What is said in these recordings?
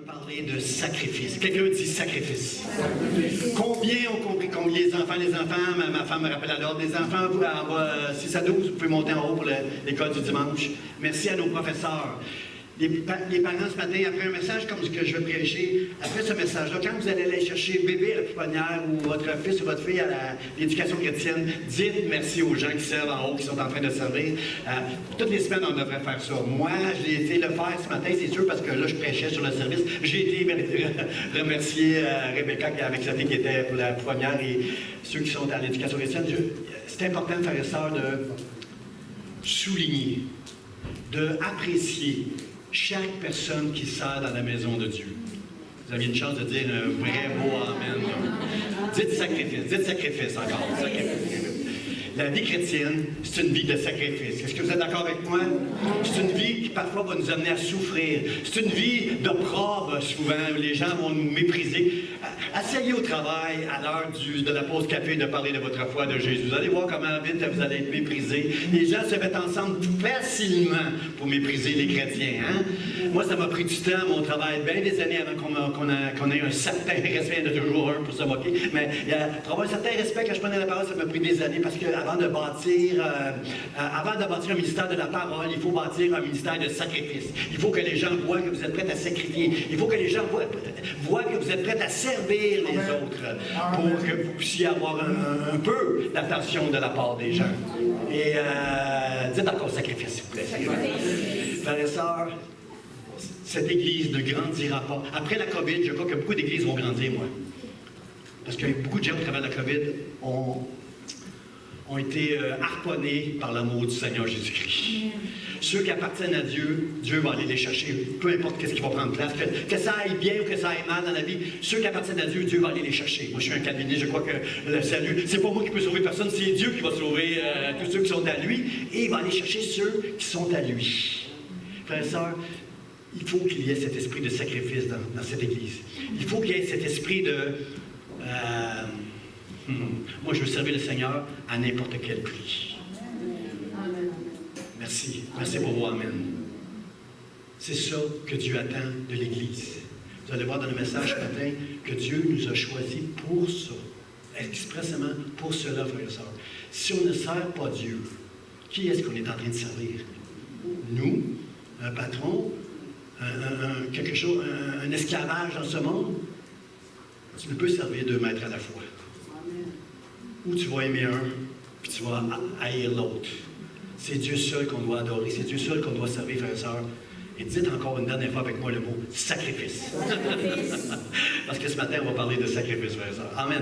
veux parler de sacrifice. Quelqu'un dit sacrifice. Combien ont compris, combien les enfants, ma femme me rappelle à l'ordre, les enfants, 6 à 12, vous pouvez monter en haut pour l'école du dimanche. Merci à nos professeurs. Les parents ce matin, après un message comme ce que je vais prêcher, après ce message-là, quand vous allez aller chercher bébé à la pouponnière ou votre fils ou votre fille à l'éducation chrétienne, dites merci aux gens qui servent en haut, qui sont en train de servir. Toutes les semaines, on devrait faire ça. Moi, j'ai été le faire ce matin, c'est sûr, parce que là, je prêchais sur le service. J'ai été remercier Rebecca avec sa fille qui était pour la pouponnière et ceux qui sont à l'éducation chrétienne. C'est important, frères et sœurs, de souligner, d'apprécier chaque personne qui sert dans la maison de Dieu. Vous aviez une chance de dire un vrai beau amen. Dites sacrifice encore. Sacrifice. La vie chrétienne, c'est une vie de sacrifice. Est-ce que vous êtes d'accord avec moi? C'est une vie qui parfois va nous amener à souffrir. C'est une vie d'opprobre souvent, où les gens vont nous mépriser. Essayez au travail, à l'heure de la pause café, de parler de votre foi de Jésus. Vous allez voir comment vite vous allez être méprisés. Les gens se mettent ensemble facilement pour mépriser les chrétiens. Hein? Moi, ça m'a pris du temps, mon travail, bien des années avant qu'on ait un certain respect, il y en a toujours un pour se moquer. Mais pour avoir un certain respect, quand je prenais la parole, ça m'a pris des années parce que avant de bâtir un ministère de la parole, il faut bâtir un ministère de sacrifice. Il faut que les gens voient que vous êtes prêts à sacrifier. Il faut que les gens voient que vous êtes prêts à servir les autres pour que vous puissiez avoir un peu d'attention de la part des gens. Et dites encore sacrifice, s'il vous plaît. Frères et sœurs, cette Église ne grandira pas. Après la COVID, je crois que beaucoup d'Églises vont grandir, moi. Parce que beaucoup de gens, au travers de la COVID, ont été harponnés par l'amour du Seigneur Jésus-Christ. Ceux qui appartiennent à Dieu, Dieu va aller les chercher, peu importe qu'est-ce qui va prendre place, que ça aille bien ou que ça aille mal dans la vie, ceux qui appartiennent à Dieu, Dieu va aller les chercher. Moi, je suis un calviniste, je crois que le salut, c'est pas moi qui peux sauver personne, c'est Dieu qui va sauver tous ceux qui sont à lui, et il va aller chercher ceux qui sont à lui. Frères et sœurs, il faut qu'il y ait cet esprit de sacrifice dans cette Église. Il faut qu'il y ait cet esprit de... moi, je veux servir le Seigneur à n'importe quel prix. Merci. Merci pour vos amen. C'est ça que Dieu attend de l'Église. Vous allez voir dans le message ce matin que Dieu nous a choisis pour ça. Expressément pour cela, frères et sœurs. Si on ne sert pas Dieu, qui est-ce qu'on est en train de servir? Nous, un patron, un esclavage dans ce monde? Tu ne peux servir 2 maîtres à la fois. Ou tu vas aimer un, puis tu vas haïr l'autre. C'est Dieu seul qu'on doit adorer, c'est Dieu seul qu'on doit servir, frères et sœurs. Et dites encore une dernière fois avec moi le mot sacrifice. Parce que ce matin, on va parler de sacrifice, frères et sœurs. Amen.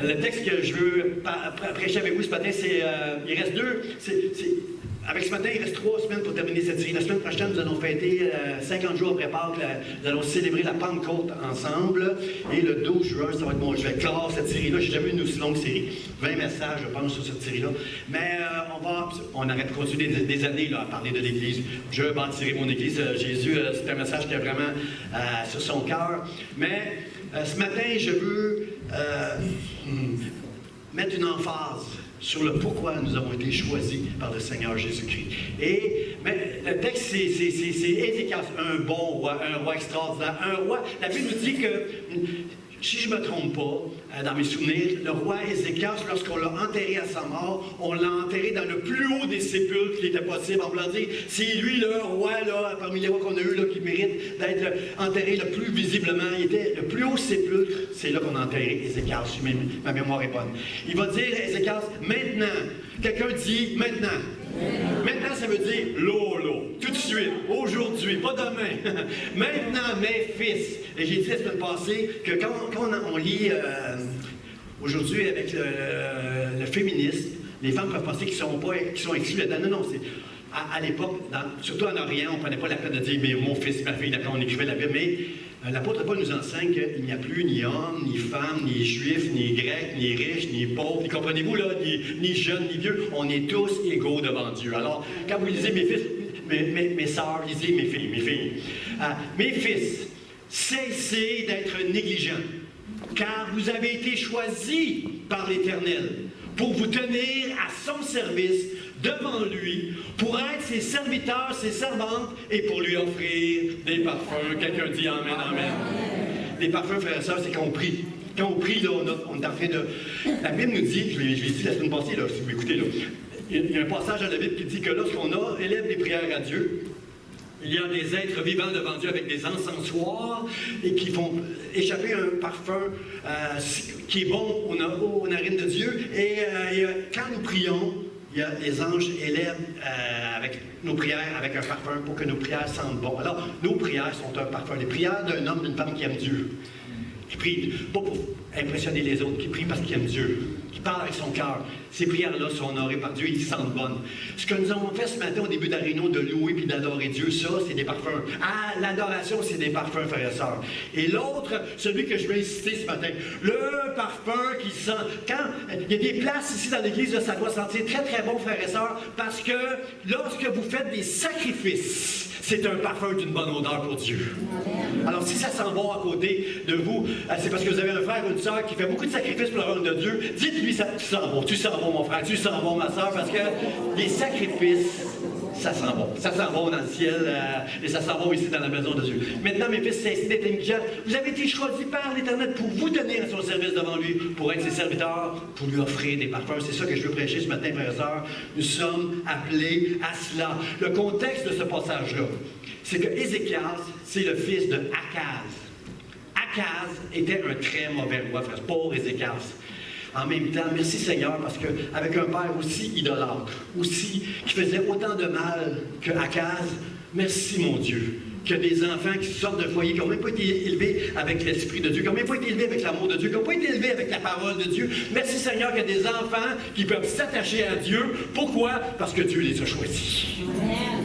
Le texte que je veux prêcher avec vous ce matin, c'est. Il reste 2. Avec ce matin, il reste 3 semaines pour terminer cette série. La semaine prochaine, nous allons fêter 50 jours après Pâques. Nous allons célébrer la Pentecôte ensemble. Et le 12 juin, ça va être bon. Je vais clore cette série-là. Je n'ai jamais eu une aussi longue série. 20 messages, je pense, sur cette série-là. Mais on arrête de continuer des années là, à parler de l'Église. Je bâtirai mon Église. Jésus, c'est un message qui est vraiment sur son cœur. Mais ce matin, je veux mettre une emphase sur le pourquoi nous avons été choisis par le Seigneur Jésus-Christ. Mais le texte, c'est Ézéchias, un bon roi, un roi extraordinaire, un roi. La Bible nous dit que, si je ne me trompe pas, dans mes souvenirs, le roi Ézéchias, lorsqu'on l'a enterré à sa mort, on l'a enterré dans le plus haut des sépulcres qu'il était possible. On peut dire, c'est lui le roi, là, parmi les rois qu'on a eu, là, qui mérite d'être enterré le plus visiblement. Il était le plus haut sépulcre, c'est là qu'on a enterré Ézéchias, si ma mémoire est bonne. Il va dire, Ézéchias, maintenant. Quelqu'un dit, maintenant. Maintenant, ça veut dire tout de suite, aujourd'hui, pas demain. Maintenant, mes fils. Et j'ai dit la semaine passée que quand on lit aujourd'hui avec le féminisme, les femmes peuvent penser qu'ils sont exclus là-dedans. Non, c'est. À l'époque, surtout en Orient, on ne prenait pas la peine de dire mais mon fils, ma fille, d'accord, on écrivait la Bible, mais l'apôtre Paul nous enseigne qu'il n'y a plus ni homme, ni femme, ni juif, ni grec, ni riche, ni pauvre, ni comprenez-vous là, ni jeune, ni vieux, on est tous égaux devant Dieu. Alors, quand vous lisez mes fils, mes sœurs, lisez mes filles. Mes fils, cessez d'être négligents, car vous avez été choisis par l'Éternel pour vous tenir à son service devant lui pour être ses serviteurs, ses servantes et pour lui offrir des parfums. Quelqu'un dit Amen, Amen. Des parfums, frères et sœurs, c'est compris. Quand on prie, là, on est en train de... La Bible nous dit, je l'ai dit la semaine passée, là, si vous m'écoutez, là, il y a un passage dans la Bible qui dit que lorsqu'on élève des prières à Dieu, il y a des êtres vivants devant Dieu avec des encensoirs et qui font échapper un parfum qui est bon aux narines de Dieu. Et quand nous prions, les anges élèvent avec nos prières avec un parfum pour que nos prières sentent bon. Alors, nos prières sont un parfum. Les prières d'un homme, d'une femme qui aime Dieu, qui prie pas pour impressionner les autres, qui prie parce qu'il aime Dieu, qui parle avec son cœur. Ces prières-là sont honorées par Dieu, ils se sentent bonnes. Ce que nous avons fait ce matin au début d'Arino, de louer puis d'adorer Dieu, ça, c'est des parfums. Ah, l'adoration, c'est des parfums, frères et sœurs. Et l'autre, celui que je vais citer ce matin, le parfum qui sent... Quand il y a des places ici dans l'église, ça doit sentir très, très bon, frères et sœurs, parce que lorsque vous faites des sacrifices, c'est un parfum d'une bonne odeur pour Dieu. Alors, si ça sent bon à côté de vous, c'est parce que vous avez un frère ou une sœur qui fait beaucoup de sacrifices pour le royaume de Dieu. Dites-lui, tu sens bon, mon frère, tu sens bon, ma sœur, parce que les sacrifices, ça sent bon. Ça sent bon dans le ciel et ça sent bon ici dans la maison de Dieu. Maintenant, mes fils, cessez d'être intelligents. Vous avez été choisis par l'Éternel pour vous tenir à son service devant lui, pour être ses serviteurs, pour lui offrir des parfums. C'est ça que je veux prêcher ce matin, frères et sœurs. Nous sommes appelés à cela. Le contexte de ce passage-là, c'est que Ézéchias, c'est le fils de Akaz. Akaz était un très mauvais roi, frère. Pauvre Ézéchias. En même temps, merci Seigneur, parce qu'avec un père aussi idolâtre, aussi qui faisait autant de mal que Akaz, merci mon Dieu, qu'il y a des enfants qui sortent de foyer, qui n'ont même pas été élevés avec l'Esprit de Dieu, qui n'ont même pas été élevés avec l'amour de Dieu, qui n'ont pas été élevés avec la parole de Dieu. Merci Seigneur qu'il y a des enfants qui peuvent s'attacher à Dieu. Pourquoi? Parce que Dieu les a choisis.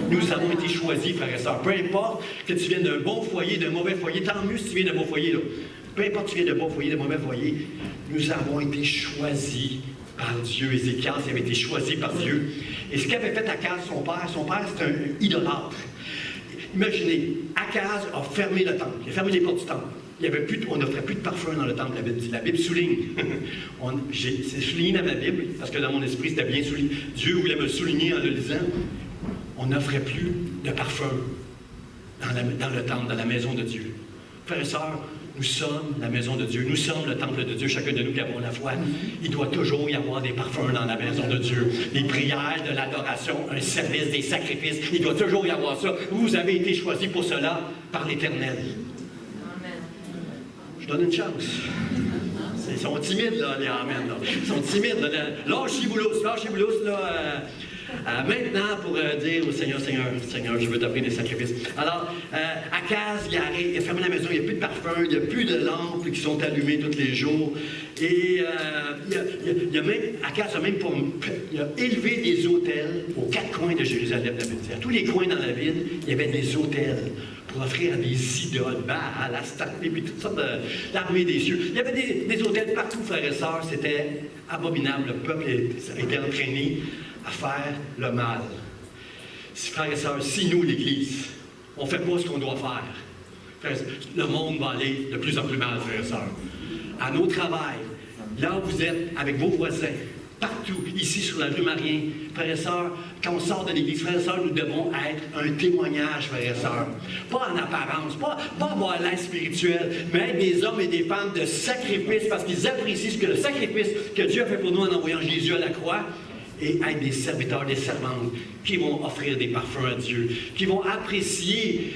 Nous avons été choisis, frères et sœurs. Peu importe que tu viennes d'un bon foyer, d'un mauvais foyer, tant mieux si tu viens d'un bon foyer, là. Peu importe si tu viens d'un bon foyer, d'un mauvais foyer, nous avons été choisis par Dieu. Ézéchias avait été choisi par Dieu. Et ce qu'avait fait Akaz, son père c'était un idolâtre. Imaginez, Akaz a fermé le temple, il a fermé les portes du temple. On n'offrait plus de parfum dans le temple, la Bible souligne. C'est souligné dans ma Bible, parce que dans mon esprit, c'était bien souligné. Dieu voulait me souligner en le lisant. On n'offrait plus de parfum dans le temple, dans la maison de Dieu. Frères et sœurs, nous sommes la maison de Dieu, nous sommes le temple de Dieu, chacun de nous qui avons la foi. Il doit toujours y avoir des parfums dans la maison de Dieu. Des prières, de l'adoration, un service, des sacrifices. Il doit toujours y avoir ça. Vous avez été choisis pour cela par l'Éternel. Je donne une chance. Ils sont timides, là, les Amen. Là. Ils sont timides. Là. Lâchez-vous là. Maintenant, pour dire au Seigneur, je veux t'offrir des sacrifices. Alors, Akaz, il a fermé la maison, il n'y a plus de parfum, il n'y a plus de lampes qui sont allumées tous les jours. Et Akaz a même il a élevé des autels aux quatre coins de Jérusalem. À tous les coins dans la ville, il y avait des autels pour offrir à des idoles, Baal, Astarte, puis toutes sortes d'armées des cieux. Il y avait des autels partout, frères et sœurs. C'était abominable. Le peuple était entraîné à faire le mal. Frères et sœurs, si nous, l'Église, on ne fait pas ce qu'on doit faire, le monde va aller de plus en plus mal, frères et sœurs. À nos travails, là où vous êtes, avec vos voisins, partout, ici sur la rue Marien, frères et sœurs, quand on sort de l'Église, frères et sœurs, nous devons être un témoignage, frères et sœurs. Pas en apparence, pas avoir l'air spirituel, mais être des hommes et des femmes de sacrifice, parce qu'ils apprécient le sacrifice que Dieu a fait pour nous en envoyant Jésus à la croix, et être des serviteurs, des servantes qui vont offrir des parfums à Dieu, qui vont apprécier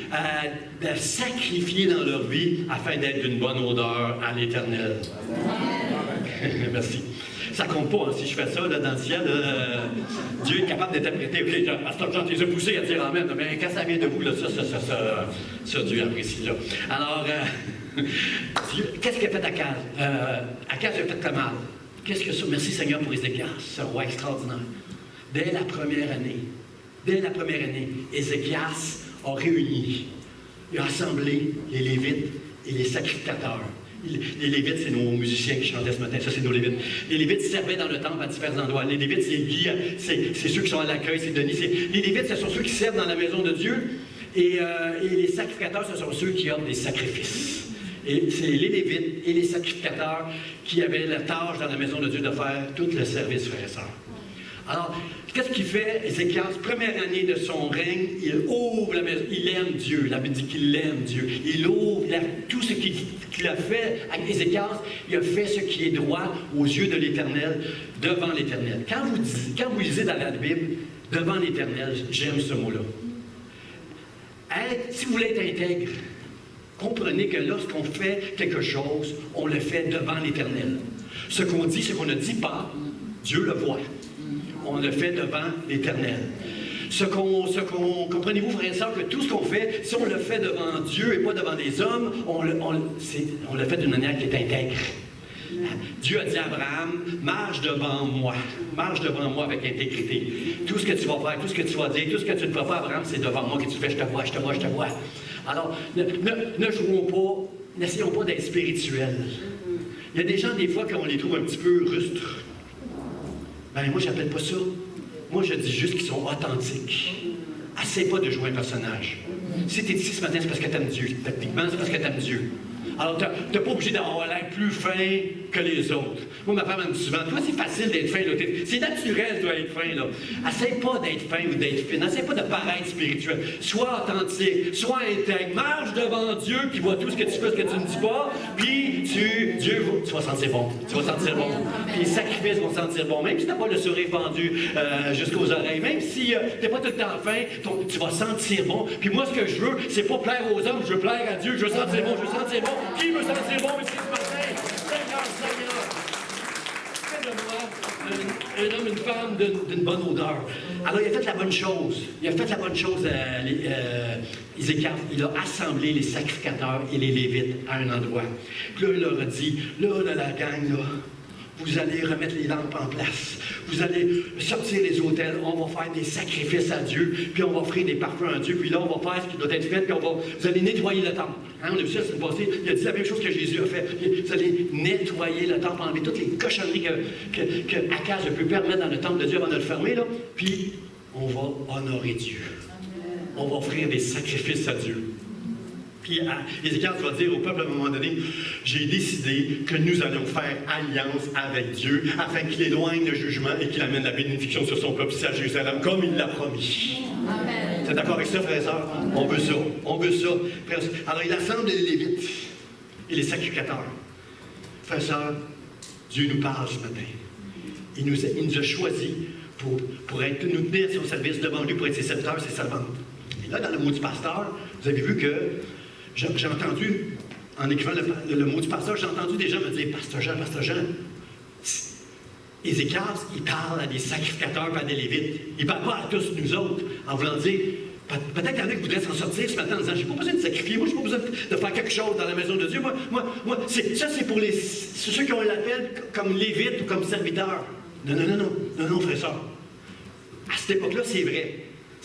de sacrifier dans leur vie afin d'être d'une bonne odeur à l'Éternel. Merci. Ça compte pas, hein, si je fais ça là, dans le ciel, Dieu est capable d'interpréter. OK, Pasteur Jean, tu les as poussés à dire Amen, mais quand ça vient de vous, là, ça, Dieu apprécie. Là. Alors, qu'est-ce qu'il a fait Akaz? Akaz a fait le mal. Qu'est-ce que ça? Merci Seigneur pour Ézéchias, ce roi extraordinaire. Dès la première année, Ézéchias a réuni, il a assemblé les Lévites et les sacrificateurs. Les Lévites, c'est nos musiciens qui chantaient ce matin, ça c'est nos Lévites. Les Lévites servaient dans le temple à différents endroits. Les Lévites, c'est Guy, c'est ceux qui sont à l'accueil, c'est Denis. Les Lévites, ce sont ceux qui servent dans la maison de Dieu. Et les sacrificateurs, ce sont ceux qui offrent des sacrifices. Et c'est les Lévites et les sacrificateurs qui avaient la tâche dans la maison de Dieu de faire tout le service, frères et sœurs. Alors, qu'est-ce qu'il fait, Ézéchias? Première année de son règne, il ouvre la maison, il aime Dieu. La Bible dit qu'il aime Dieu. Il ouvre tout ce qu'il a fait avec Ézéchias, il a fait ce qui est droit aux yeux de l'Éternel, devant l'Éternel. Quand vous lisez dans la Bible, devant l'Éternel, j'aime ce mot-là. Si vous voulez être intègre, comprenez que lorsqu'on fait quelque chose, on le fait devant l'Éternel. Ce qu'on dit, ce qu'on ne dit pas, Dieu le voit. On le fait devant l'Éternel. Comprenez-vous, frères et sœurs, que tout ce qu'on fait, si on le fait devant Dieu et pas devant les hommes, on le fait d'une manière qui est intègre. Dieu a dit à Abraham, marche devant moi avec intégrité. Tout ce que tu vas faire, tout ce que tu vas dire, tout ce que tu ne feras pas, Abraham, c'est devant moi que tu fais, je te vois, je te vois, je te vois. Alors, ne jouons pas, n'essayons pas d'être spirituels. Il y a des gens, des fois, qu'on les trouve un petit peu rustres. Ben, moi, je n'appelle pas ça. Moi, je dis juste qu'ils sont authentiques. Essaye pas de jouer un personnage. Si tu es ici ce matin, c'est parce que tu aimes Dieu. Techniquement, c'est parce que tu aimes Dieu. Alors, tu n'es pas obligé d'avoir l'air plus fin que les autres. Moi, ma femme me dit souvent, toi, c'est facile d'être fin. C'est naturel, toi, être fin. Là. Essaye pas d'être fin ou d'être fine. Essaye pas de paraître spirituel. Sois authentique, sois intègre. Marche devant Dieu qui voit tout ce que tu fais, ce que tu ne dis pas. Puis, tu vas sentir bon. Tu vas sentir bon. Puis, les sacrifices vont sentir bon. Même si tu n'as pas le sourire fendu jusqu'aux oreilles. Même si tu n'es pas tout le temps fin, tu vas sentir bon. Puis, moi, ce que je veux, c'est pas plaire aux hommes. Je veux plaire à Dieu. Je veux sentir bon. Je veux sentir bon. Qui veut sentir bon ici ce matin? Seigneur, Seigneur! Fais de moi un homme, une femme d'une bonne odeur. Alors, il a fait la bonne chose. Ézéchias, il a assemblé les sacrificateurs et les Lévites à un endroit. Puis là, il leur a dit, là, la gang, là, vous allez remettre les lampes en place. Vous allez sortir les autels. On va faire des sacrifices à Dieu. Puis on va offrir des parfums à Dieu. Puis là, on va faire ce qui doit être fait. Puis vous allez nettoyer le temple. Hein, on a vu ça, c'est passé. Il a dit la même chose que Jésus a fait. Vous allez nettoyer le temple, enlever toutes les cochonneries que Akaz a pu permettre dans le temple de Dieu avant de le fermer. Là. Puis on va honorer Dieu. On va offrir des sacrifices à Dieu. Puis Ézéchias va dire au peuple à un moment donné, j'ai décidé que nous allons faire alliance avec Dieu afin qu'il éloigne le jugement et qu'il amène la bénédiction sur son peuple ici à Jérusalem, comme il l'a promis. Vous êtes d'accord avec ça, frères et sœurs? On veut ça. On veut ça. Alors il assemble les Lévites et les sacrificateurs. Frères et sœurs, Dieu nous parle ce matin. Il nous a choisis pour nous tenir à son service devant lui, pour être ses serviteurs et ses servantes. Et là, dans le mot du pasteur, vous avez vu que j'ai entendu, en écrivant le mot du pasteur, j'ai entendu des gens me dire, Pasteur Jean, Ézéchias, il parle à des sacrificateurs et à des Lévites. Il ne parle pas à tous nous autres, en voulant dire, peut-être qu'il y en a qui voudraient s'en sortir ce matin en disant, j'ai pas besoin de sacrifier, moi, j'ai pas besoin de faire quelque chose dans la maison de Dieu. Moi ça, c'est pour ceux qui ont l'appel comme Lévites ou comme serviteurs. Non, frère, ça. À cette époque-là, c'est vrai.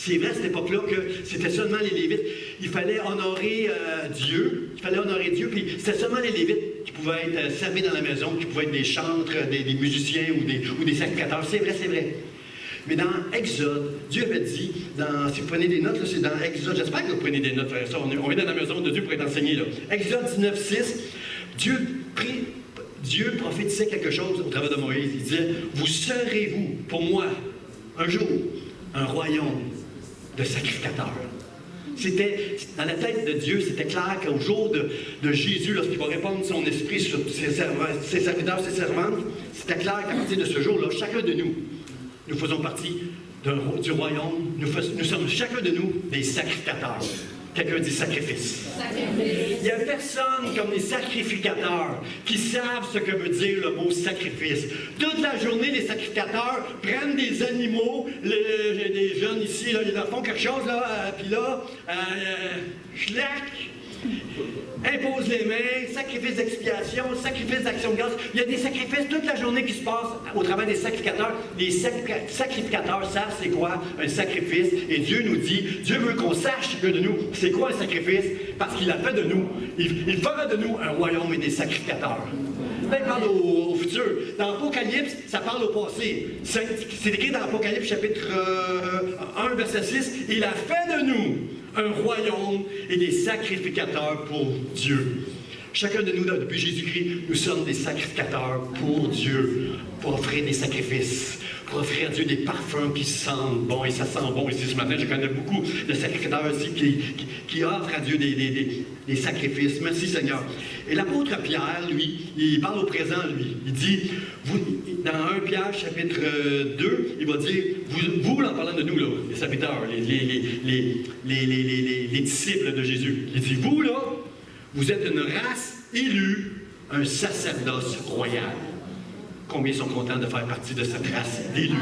C'est vrai à cette époque-là que c'était seulement les Lévites. Il fallait honorer Dieu. Puis c'était seulement les Lévites qui pouvaient être servis dans la maison, qui pouvaient être des chantres, des musiciens ou des sacrificateurs. C'est vrai. Mais dans Exode, Dieu avait dit, si vous prenez des notes, là, c'est dans Exode, j'espère que vous prenez des notes, frère. On est dans la maison de Dieu pour être enseigné. Là. Exode 19:6, Dieu prophétisait quelque chose au travers de Moïse. Il disait, vous serez-vous, pour moi, un jour, un royaume de sacrificateurs. C'était, dans la tête de Dieu, c'était clair qu'au jour de Jésus, lorsqu'il va répandre son esprit sur ses serviteurs, ses servantes, c'était clair qu'à partir de ce jour-là, chacun de nous faisons partie du royaume. Nous sommes chacun de nous des sacrificateurs. Quelqu'un dit sacrifice. Il n'y a personne comme les sacrificateurs qui savent ce que veut dire le mot sacrifice. Toute la journée, les sacrificateurs prennent des animaux, j'ai des jeunes ici, là, ils leur font quelque chose, là, puis là, impose les mains, sacrifice d'expiation, sacrifice d'action de grâce. Il y a des sacrifices toute la journée qui se passent au travers des sacrificateurs. Les sacrificateurs savent c'est quoi un sacrifice. Et Dieu nous dit, Dieu veut qu'on sache chacun de nous c'est quoi un sacrifice, parce qu'il a fait de nous, il fera de nous un royaume et des sacrificateurs. Là, il parle au futur. Dans l'Apocalypse, ça parle au passé. C'est écrit dans l'Apocalypse, chapitre 1, verset 6. Il a fait de nous un royaume et des sacrificateurs pour Dieu. Chacun de nous, depuis Jésus-Christ, nous sommes des sacrificateurs pour Dieu, pour offrir des sacrifices. pour offrir à Dieu des parfums qui sentent bon, et ça sent bon ici ce matin. Je connais beaucoup de sacrificateurs aussi qui offrent à Dieu des sacrifices. Merci Seigneur. Et l'apôtre Pierre, lui, il parle au présent, lui. Il dit, dans 1 Pierre chapitre 2, il va dire, vous en parlant de nous, là, les serviteurs, les disciples de Jésus, il dit, vous là, vous êtes une race élue, un sacerdoce royal. Combien sont contents de faire partie de cette race d'élus,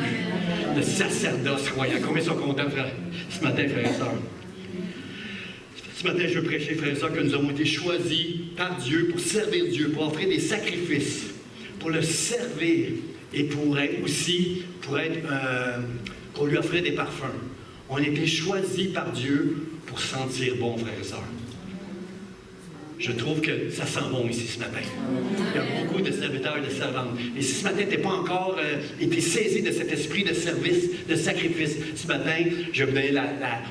de sacerdoce royal? Combien sont contents, frère, ce matin, frères et sœurs? Ce matin, je veux prêcher, frères et sœurs, que nous avons été choisis par Dieu pour servir Dieu, pour offrir des sacrifices, pour le servir et pour être aussi, qu'on lui offrait des parfums. On a été choisis par Dieu pour sentir bon, frères et sœurs. Je trouve que ça sent bon ici ce matin. Il y a beaucoup de serviteurs et de servantes. Et si ce matin, tu n'es pas encore été saisi de cet esprit de service, de sacrifice, ce matin, je vais vous donner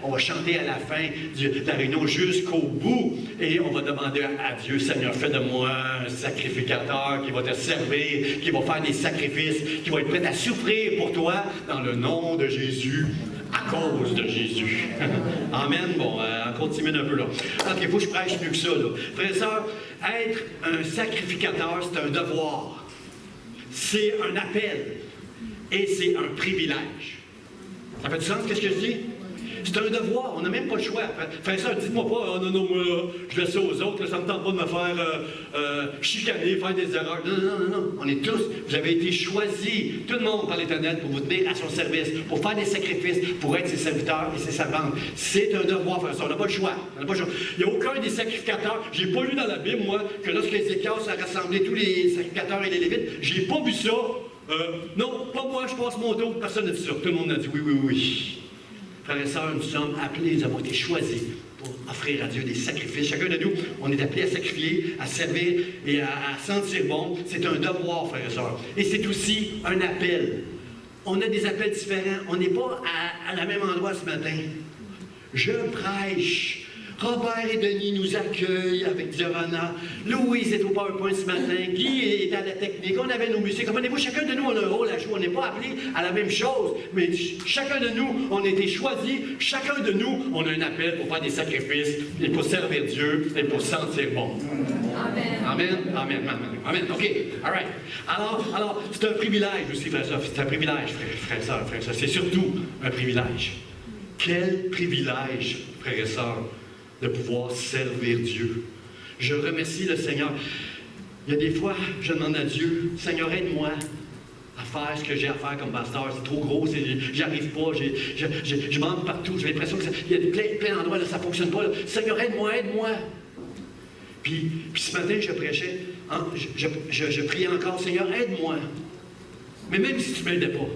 on va chanter à la fin de la réunion jusqu'au bout. Et on va demander à Dieu, Seigneur, fais de moi un sacrificateur qui va te servir, qui va faire des sacrifices, qui va être prêt à souffrir pour toi dans le nom de Jésus. À cause de Jésus. Amen. Bon, on continue un peu là. OK, il faut que je prêche mieux que ça, là. Frères et sœurs, être un sacrificateur, c'est un devoir. C'est un appel. Et c'est un privilège. Ça fait du sens, qu'est-ce que je dis? C'est un devoir, on n'a même pas le choix. Frères et sœurs, dites-moi pas, oh, non, moi, là, je laisse ça aux autres, là, ça ne me tente pas de me faire chicaner, faire des erreurs. Non. On est tous, vous avez été choisis, tout le monde par l'Éternel, pour vous tenir à son service, pour faire des sacrifices, pour être ses serviteurs et ses servantes. C'est un devoir, frères et sœurs, on n'a pas le choix. Il n'y a aucun des sacrificateurs, je n'ai pas lu dans la Bible, moi, que lorsque Ézéchias a rassemblé tous les sacrificateurs et les Lévites, j'ai pas vu ça. Non, pas moi, je passe mon tour, personne n'a dit ça. Tout le monde a dit oui. Frères et sœurs, nous sommes appelés, nous avons été choisis pour offrir à Dieu des sacrifices. Chacun de nous, on est appelé à sacrifier, à servir et à sentir bon. C'est un devoir, frères et sœurs. Et c'est aussi un appel. On a des appels différents. On n'est pas à la même endroit ce matin. Je prêche. Robert et Denis nous accueillent avec Giovanna. Louise est au PowerPoint ce matin. Guy est à la technique. On avait nos musiques. Comprenez-vous, chacun de nous, on a un rôle à jouer. On n'est pas appelé à la même chose. Mais chacun de nous, on a été choisis. Chacun de nous, on a un appel pour faire des sacrifices et pour servir Dieu et pour sentir bon. Amen. OK. All right. Alors, c'est un privilège aussi, frère et sœur. C'est un privilège, frère et sœur. C'est surtout un privilège. Quel privilège, frères et sœurs, de pouvoir servir Dieu. Je remercie le Seigneur. Il y a des fois, je demande à Dieu, Seigneur, aide-moi à faire ce que j'ai à faire comme pasteur. C'est trop gros, j'y arrive pas, je manque partout, j'ai l'impression qu'il y a plein d'endroits, là, ça ne fonctionne pas. Là. Seigneur, aide-moi. Puis ce matin, je prêchais, je priais encore, Seigneur, aide-moi. Mais même si tu ne m'aidais pas,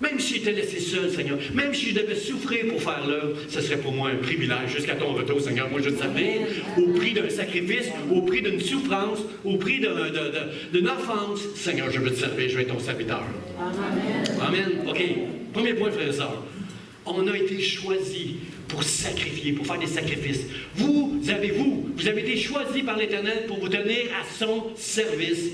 même si j'étais laissé seul, Seigneur, même si je devais souffrir pour faire l'œuvre, ce serait pour moi un privilège jusqu'à ton retour, Seigneur. Moi, je te servir au prix d'un sacrifice, au prix d'une souffrance, au prix d'une offense. Seigneur, je veux te servir, je vais être ton serviteur. Amen. OK. Premier point, frères et sœurs. On a été choisis pour sacrifier, pour faire des sacrifices. Vous avez été choisis par l'Éternel pour vous tenir à son service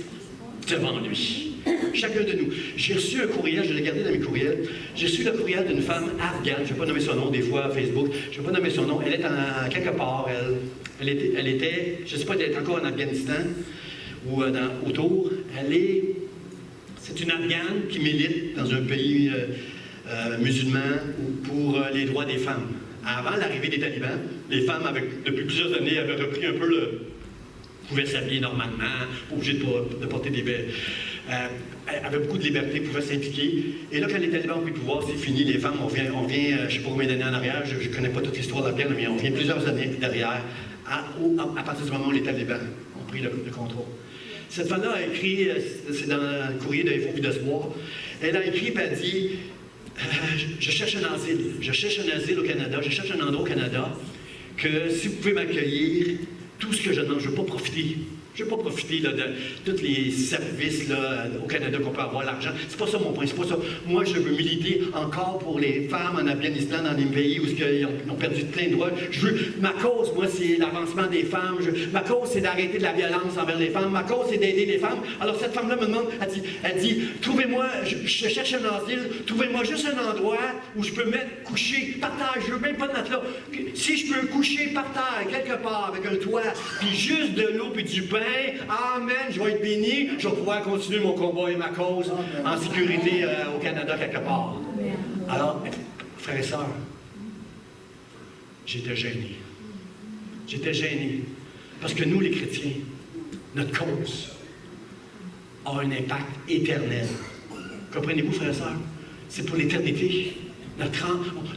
devant lui. Chacun de nous. J'ai reçu un courriel, je l'ai gardé dans mes courriels. J'ai reçu le courriel d'une femme afghane. Je ne vais pas nommer son nom des fois à Facebook. Je ne vais pas nommer son nom. Elle est quelque part. Elle était, je ne sais pas, elle est encore en Afghanistan ou autour. C'est une Afghane qui milite dans un pays musulman pour les droits des femmes. Avant l'arrivée des talibans, les femmes, depuis plusieurs années, avaient repris un peu pouvaient s'habiller normalement, pas obligés de porter des belles. Avaient beaucoup de liberté, pouvaient s'impliquer. Et là, quand les talibans ont pris le pouvoir, c'est fini. Les femmes, on vient je ne sais pas combien d'années en arrière, je ne connais pas toute l'histoire de l'Afghanistan, mais on vient plusieurs années derrière, à partir du moment où les talibans ont pris le contrôle. Cette femme-là a écrit, c'est dans le courrier de Info et d'Espoir, elle a écrit et a dit je cherche un asile. Je cherche un asile au Canada, je cherche un endroit au Canada que si vous pouvez m'accueillir, tout ce que je demande, je ne veux pas profiter. Je ne vais pas profiter là, de tous les services là, au Canada qu'on peut avoir, l'argent. C'est pas ça mon point, c'est pas ça. Moi, je veux militer encore pour les femmes en Afghanistan, dans les pays où ils ont perdu plein de droits. Ma cause, moi, c'est l'avancement des femmes. Ma cause, c'est d'arrêter de la violence envers les femmes. Ma cause, c'est d'aider les femmes. Alors, cette femme-là me demande, elle dit trouvez-moi, je cherche un asile, trouvez-moi juste un endroit où je peux mettre, coucher par terre. Je veux même pas de matelas. Si je peux coucher par terre, quelque part, avec un toit, puis juste de l'eau puis du pain, amen, je vais être béni, je vais pouvoir continuer mon combat et ma cause en sécurité au Canada quelque part. Alors, frères et sœurs, j'étais gêné. J'étais gêné. Parce que nous, les chrétiens, notre cause a un impact éternel. Comprenez-vous, frères et sœurs? C'est pour l'éternité.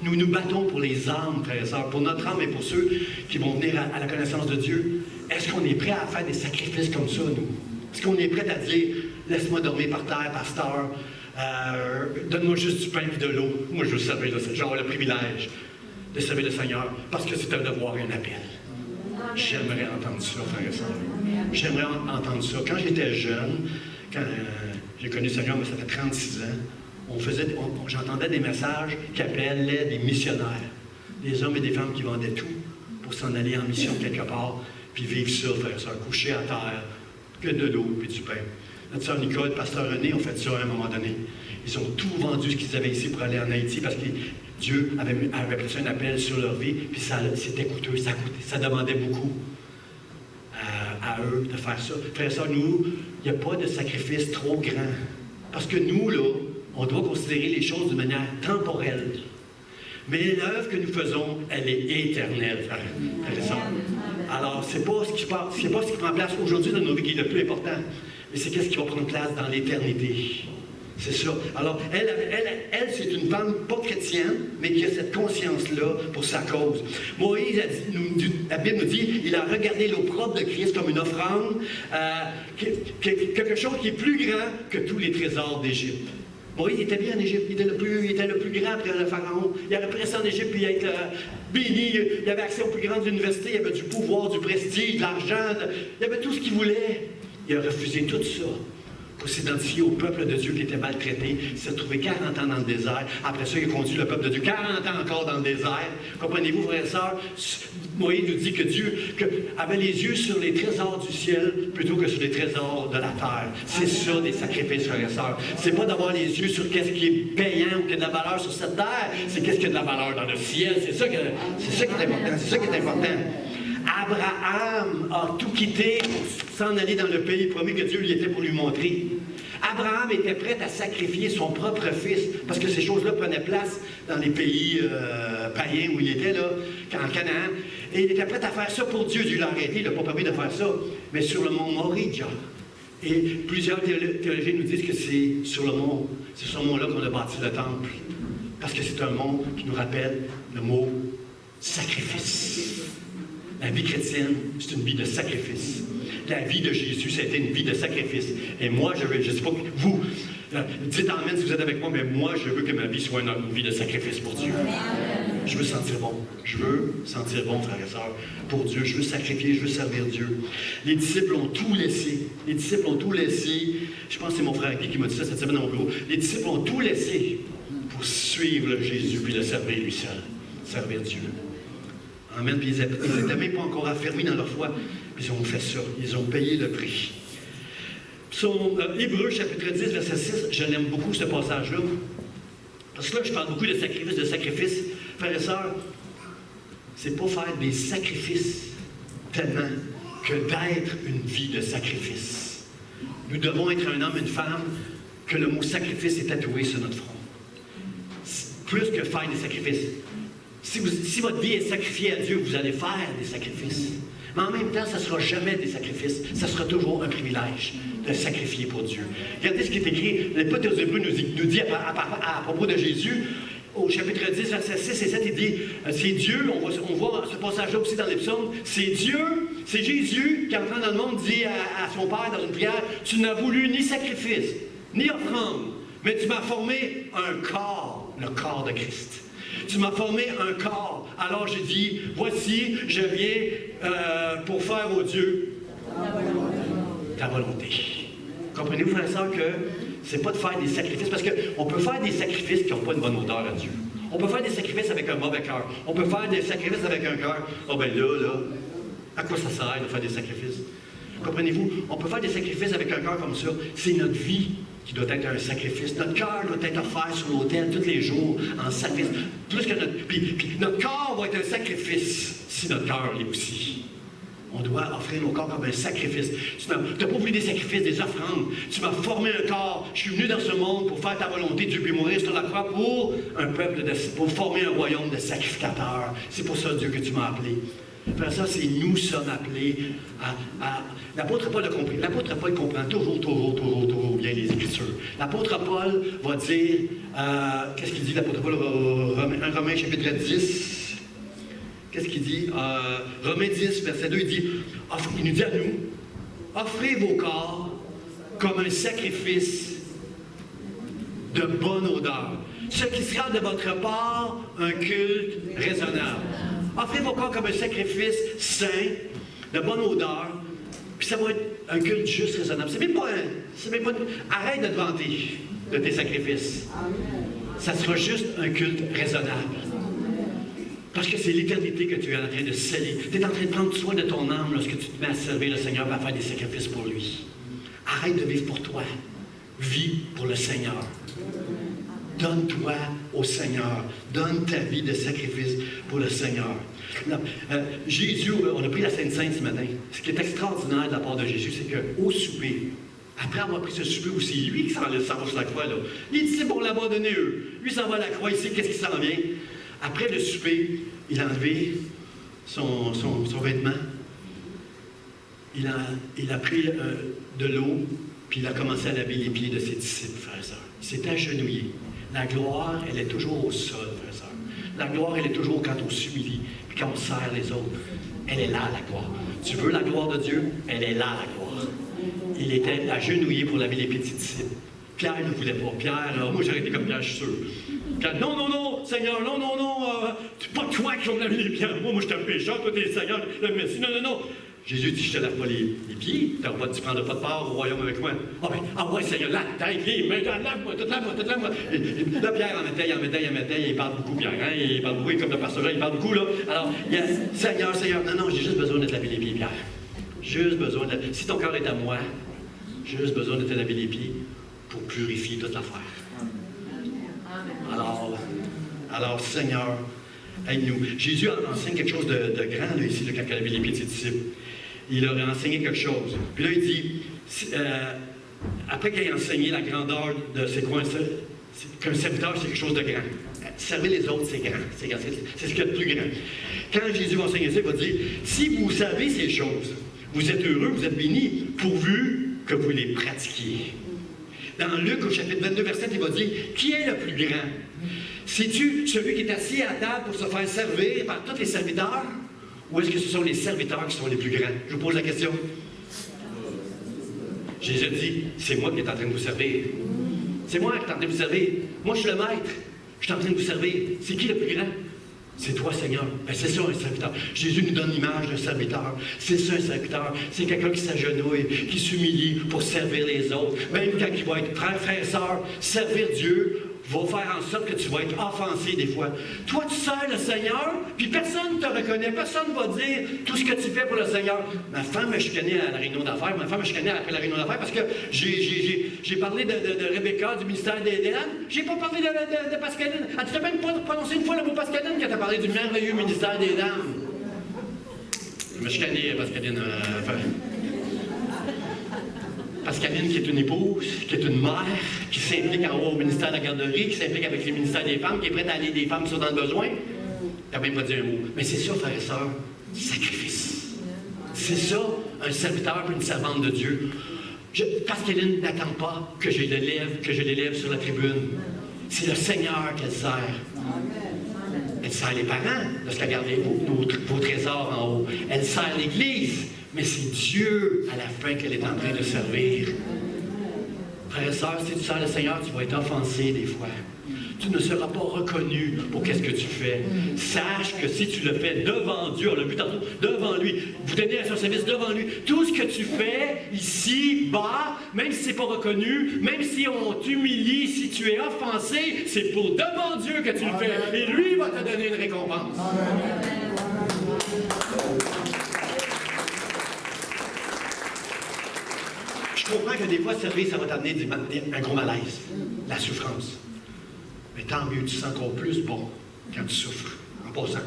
Nous nous battons pour les âmes, frères et sœurs, pour notre âme et pour ceux qui vont venir à la connaissance de Dieu. Est-ce qu'on est prêt à faire des sacrifices comme ça, nous? Est-ce qu'on est prêt à dire, laisse-moi dormir par terre, pasteur, donne-moi juste du pain et de l'eau. Moi, je veux servir, j'aurai le privilège de servir le Seigneur, parce que c'est un devoir et un appel. J'aimerais entendre ça, frères et sœurs. J'aimerais entendre ça. Quand j'étais jeune, quand j'ai connu le Seigneur, mais ça fait 36 ans, j'entendais des messages qui appelaient des missionnaires, des hommes et des femmes qui vendaient tout pour s'en aller en mission quelque part, puis vivre ça, frères et sœurs, coucher à terre, que de l'eau puis du pain. Notre sœur Nicole, pasteur René, ont fait ça à un moment donné. Ils ont tout vendu ce qu'ils avaient ici pour aller en Haïti parce que Dieu avait placé un appel sur leur vie, puis c'était coûteux, ça demandait beaucoup à eux de faire ça. Frères et sœurs, nous, il n'y a pas de sacrifice trop grand. Parce que nous, là, on doit considérer les choses de manière temporelle. Mais l'œuvre que nous faisons, elle est éternelle, frères et sœurs. Alors, c'est pas ce qui prend place aujourd'hui dans nos vies qui est le plus important, mais c'est qu'est-ce qui va prendre place dans l'éternité. C'est ça. Alors, elle c'est une femme pas chrétienne, mais qui a cette conscience-là pour sa cause. Moïse, la Bible nous dit, il a regardé l'opprobre de Christ comme une offrande, quelque chose qui est plus grand que tous les trésors d'Égypte. Moïse était bien en Égypte, il était le plus grand après le Pharaon. Il aurait pu rester en Égypte et être béni, il avait accès aux plus grandes universités, il avait du pouvoir, du prestige, de l'argent, il avait tout ce qu'il voulait. Il a refusé tout ça pour s'identifier au peuple de Dieu qui était maltraité. Il s'est trouvé 40 ans dans le désert. Après ça, il a conduit le peuple de Dieu 40 ans encore dans le désert. Comprenez-vous, frères et sœurs? Moïse nous dit que Dieu avait les yeux sur les trésors du ciel plutôt que sur les trésors de la terre. C'est ça, des sacrifices, frères et sœurs. C'est pas d'avoir les yeux sur qu'est-ce qui est payant ou qui a de la valeur sur cette terre. C'est qu'est-ce qui a de la valeur dans le ciel. C'est ça qui est important. C'est ça qui est important. Abraham a tout quitté pour s'en aller dans le pays promis que Dieu lui était pour lui montrer. Abraham était prêt à sacrifier son propre fils, parce que ces choses-là prenaient place dans les pays païens où il était, là, en Canaan. Et il était prêt à faire ça pour Dieu. Dieu l'a arrêté, il n'a pas permis de faire ça. Mais sur le mont Moriah. Et plusieurs théologiens nous disent que c'est sur ce mont-là qu'on a bâti le temple. Parce que c'est un mont qui nous rappelle le mot sacrifice. La vie chrétienne, c'est une vie de sacrifice. La vie de Jésus, c'était une vie de sacrifice. Et moi, je ne sais pas, vous, dites amen si vous êtes avec moi, mais moi, je veux que ma vie soit une vie de sacrifice pour Dieu. Je veux sentir bon. Je veux sentir bon, frères et sœurs, pour Dieu. Je veux sacrifier, je veux servir Dieu. Les disciples ont tout laissé. Les disciples ont tout laissé. Je pense que c'est mon frère Guy qui m'a dit ça cette semaine dans mon bureau. Les disciples ont tout laissé pour suivre Jésus puis le servir lui seul. Servir Dieu. Amen. Puis ils n'étaient même pas encore affermis dans leur foi. Puis ils ont fait ça. Ils ont payé le prix. Psaume Hébreux, chapitre 10, verset 6, je l'aime beaucoup, ce passage-là. Parce que là, je parle beaucoup de sacrifices. Frères et sœurs, c'est pas faire des sacrifices tellement que d'être une vie de sacrifice. Nous devons être un homme et une femme que le mot sacrifice est tatoué sur notre front. Plus que faire des sacrifices. Si votre vie est sacrifiée à Dieu, vous allez faire des sacrifices. Mais en même temps, ça ne sera jamais des sacrifices. Ça sera toujours un privilège de sacrifier pour Dieu. Regardez ce qui est écrit. L'Épître aux Hébreux nous dit à propos de Jésus, au chapitre 10, verset 6 et 7, il dit, c'est Dieu, on voit ce passage-là aussi dans les psaumes, c'est Dieu, c'est Jésus qui, entrant dans le monde, dit à son Père dans une prière, tu n'as voulu ni sacrifice, ni offrande, mais tu m'as formé un corps, le corps de Christ. Tu m'as formé un corps. Alors j'ai dit, voici, je viens pour faire, ô Dieu, Ta volonté. Comprenez-vous, frères et sœurs, que c'est pas de faire des sacrifices, parce qu'on peut faire des sacrifices qui n'ont pas une bonne odeur à Dieu. On peut faire des sacrifices avec un mauvais cœur. On peut faire des sacrifices avec un cœur. Oh ben là, à quoi ça sert de faire des sacrifices? Comprenez-vous? On peut faire des sacrifices avec un cœur comme ça. C'est notre vie qui doit être un sacrifice. Notre cœur doit être offert sur l'autel tous les jours en sacrifice. Plus que notre... Puis notre corps va être un sacrifice si notre cœur l'est aussi. On doit offrir nos corps comme un sacrifice. Tu n'as pas voulu des sacrifices, des offrandes. Tu m'as formé un corps. Je suis venu dans ce monde pour faire ta volonté. Dieu peut mourir sur la croix pour un peuple, pour former un royaume de sacrificateurs. C'est pour ça, Dieu, que tu m'as appelé. Frère, ça, c'est nous sommes appelés à... L'apôtre Paul a compris. L'apôtre Paul comprend toujours bien les Écritures. L'apôtre Paul va dire... qu'est-ce qu'il dit, l'apôtre Paul, Romains chapitre 10... Qu'est-ce qu'il dit? Romains 10, verset 2, il nous dit à nous, offrez vos corps comme un sacrifice de bonne odeur, ce qui sera de votre part un culte raisonnable. Offrez vos corps comme un sacrifice saint, de bonne odeur, puis ça va être un culte juste raisonnable. C'est même pas arrête de te vanter de tes sacrifices. Ça sera juste un culte raisonnable. Parce que c'est l'éternité que tu es en train de sceller. Tu es en train de prendre soin de ton âme lorsque tu te mets à servir le Seigneur et à faire des sacrifices pour lui. Arrête de vivre pour toi. Vis pour le Seigneur. Donne-toi au Seigneur. Donne ta vie de sacrifice pour le Seigneur. Jésus, on a pris la Sainte Sainte ce matin. Ce qui est extraordinaire de la part de Jésus, c'est qu'au souper, après avoir pris ce souper aussi, lui qui s'en va sur la croix, là, les disciples vont l'abandonner eux. Lui s'en va à la croix, il sait qu'est-ce qui s'en vient. Après le souper, il a enlevé son vêtement, il a pris de l'eau, puis il a commencé à laver les pieds de ses disciples, frères et sœurs. Il s'est agenouillé. La gloire, elle est toujours au sol, frères et sœurs. La gloire, elle est toujours quand on s'humilie, puis quand on sert les autres. Elle est là, la gloire. Tu veux la gloire de Dieu? Elle est là, la gloire. Il était agenouillé pour laver les pieds de ses disciples. Pierre ne voulait pas. Pierre, moi j'aurais été comme Pierre, je suis sûr. Pierre, non, Seigneur, non, c'est pas toi qui vas me laver les pieds. Moi, je suis un pécheur, toi, t'es le Seigneur, le Messie. Non. Jésus dit, je te lave pas les pieds, tu ne prendras pas de part au royaume avec moi. Ouais, Seigneur, là, les mains, lave-moi. Là, Pierre en mettait, il parle beaucoup, Pierre, hein, il parle beaucoup, comme le pasteur, il parle beaucoup, là. Alors, Seigneur, non, j'ai juste besoin de te laver les pieds, Pierre. Juste besoin de... Si ton cœur est à moi, j'ai juste besoin de te laver les pieds pour purifier toute l'affaire. Alors, Seigneur, aide-nous. Jésus enseigne quelque chose de grand, là, ici, là, quand il a lavé les pieds de ses disciples. Il leur a enseigné quelque chose. Puis là, il dit, après qu'il ait enseigné la grandeur de ses coins, qu'un serviteur, c'est quelque chose de grand. Servir les autres, c'est grand. C'est ce qu'il y a de plus grand. Quand Jésus va enseigner ça, il va dire, si vous savez ces choses, vous êtes heureux, vous êtes bénis, pourvu que vous les pratiquiez. Dans Luc, au chapitre 22, verset, il va dire, qui est le plus grand? C'est-tu celui qui est assis à table pour se faire servir par tous les serviteurs? Ou est-ce que ce sont les serviteurs qui sont les plus grands? Je vous pose la question. Jésus dit, c'est moi qui est en train de vous servir. C'est moi qui est en train de vous servir. Moi, je suis le maître. Je suis en train de vous servir. C'est qui le plus grand? C'est toi, Seigneur. Ben, c'est ça, un serviteur. Jésus nous donne l'image d'un serviteur. C'est ça, un serviteur. C'est quelqu'un qui s'agenouille, qui s'humilie pour servir les autres. Même quand il va être frère, sœur, servir Dieu va faire en sorte que tu vas être offensé des fois. Toi, tu sers le Seigneur, puis personne ne te reconnaît. Personne ne va dire tout ce que tu fais pour le Seigneur. Ma femme m'a chicané à la réunion d'affaires. Ma femme m'a chicané après la réunion d'affaires parce que j'ai parlé de Rebecca, du ministère des Dames. J'ai pas parlé de Pascaline. Tu n'as même pas prononcé une fois le mot Pascaline quand tu as parlé du merveilleux ministère des Dames. Je me chicané, Pascaline. Pascaline, qui est une épouse, qui est une mère, qui s'implique en haut au ministère de la garderie, qui s'implique avec les ministères des femmes, qui est prête à aller des femmes qui sont dans le besoin. Tu n'as même pas dit un mot. Mais c'est ça, frères et sœurs, sacrifice. C'est ça, un serviteur et une servante de Dieu. Pascaline n'attend pas que je l'élève sur la tribune. C'est le Seigneur qu'elle sert. Elle sert les parents lorsqu'elle garde vos trésors en haut. Elle sert l'Église. Mais c'est Dieu, à la fin, qu'elle est en train de servir. Frères et sœurs, si tu sers le Seigneur, tu vas être offensé des fois. tu ne seras pas reconnu pour qu'est-ce que tu fais. Sache que si tu le fais devant Dieu, on l'a vu tantôt, devant lui, vous tenez à son service devant lui, tout ce que tu fais ici, bas, même si c'est pas reconnu, même si on t'humilie, si tu es offensé, c'est pour devant Dieu que tu le fais. Et lui va te donner une récompense. Je comprends que des fois, servir, ça va t'amener un gros malaise, la souffrance. Mais tant mieux, tu sens encore plus bon quand tu souffres, en passant.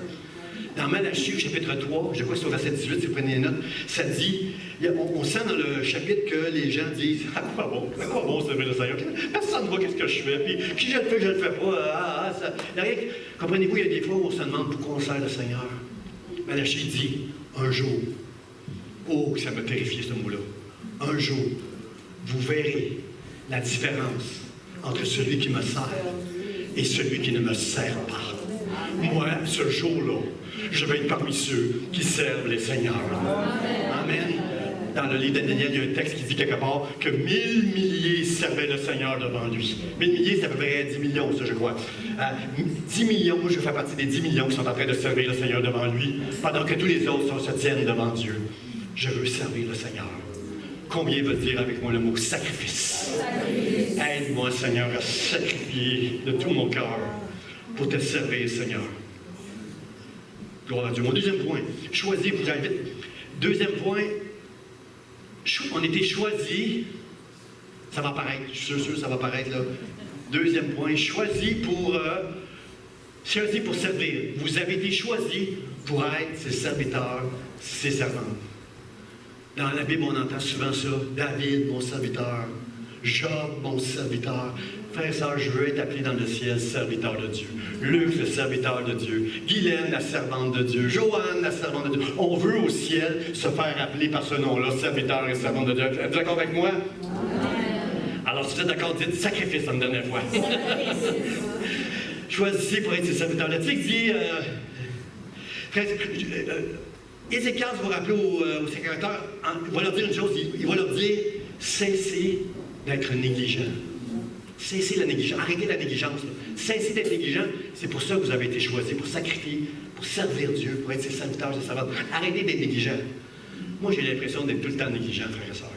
Dans Malachie, au chapitre 3, je crois que c'est au verset 18, si vous prenez les notes, ça dit, on sent dans le chapitre que les gens disent, à quoi bon servir le Seigneur? Personne ne voit qu'est-ce que je fais, puis si je le fais, je le fais pas. Comprenez-vous, il y a des fois où on se demande pourquoi on sert le Seigneur. Malachie dit, un jour, oh, ça m'a terrifié ce mot-là, un jour, vous verrez la différence entre celui qui me sert et celui qui ne me sert pas. Moi, ce jour-là, je vais être parmi ceux qui servent les seigneurs. Amen. Dans le livre de Daniel, il y a un texte qui dit quelque part que 1000 milliers servaient le Seigneur devant lui. 1000 milliers, c'est à peu près 10 millions, ça, je crois. 10 millions, moi, je fais partie des 10 millions qui sont en train de servir le Seigneur devant lui, pendant que tous les autres se tiennent devant Dieu. Je veux servir le Seigneur. Combien veut dire avec moi le mot sacrifice? Aide-moi, Seigneur, à sacrifier de tout mon cœur pour te servir, Seigneur. Gloire à Dieu. Mon deuxième point, choisi, vous invite. Deuxième point, on était choisi, ça va apparaître, je suis sûr que ça va apparaître là. Deuxième point, choisi pour servir. Vous avez été choisi pour être ses serviteurs, ses servantes. Dans la Bible, on entend souvent ça. David, mon serviteur. Job, mon serviteur. Frère et sœurs, je veux être appelé dans le ciel serviteur de Dieu. Luc, le serviteur de Dieu. Guylaine, la servante de Dieu. Joanne, la servante de Dieu. On veut au ciel se faire appeler par ce nom-là, serviteur et servante de Dieu. Êtes-vous d'accord avec moi? Alors, si vous êtes d'accord, dites sacrifice une dernière fois. Choisissez pour être ses serviteurs. Le texte dit... Ézéchias va rappeler aux secrétaires, il va leur dire une chose, il va leur dire, cessez d'être négligent. Cessez la négligence, arrêtez la négligence. Là. Cessez d'être négligent, c'est pour ça que vous avez été choisis, pour sacrifier, pour servir Dieu, pour être ses serviteurs, ses servantes. Arrêtez d'être négligent. Moi, j'ai l'impression d'être tout le temps négligent, frères et sœurs.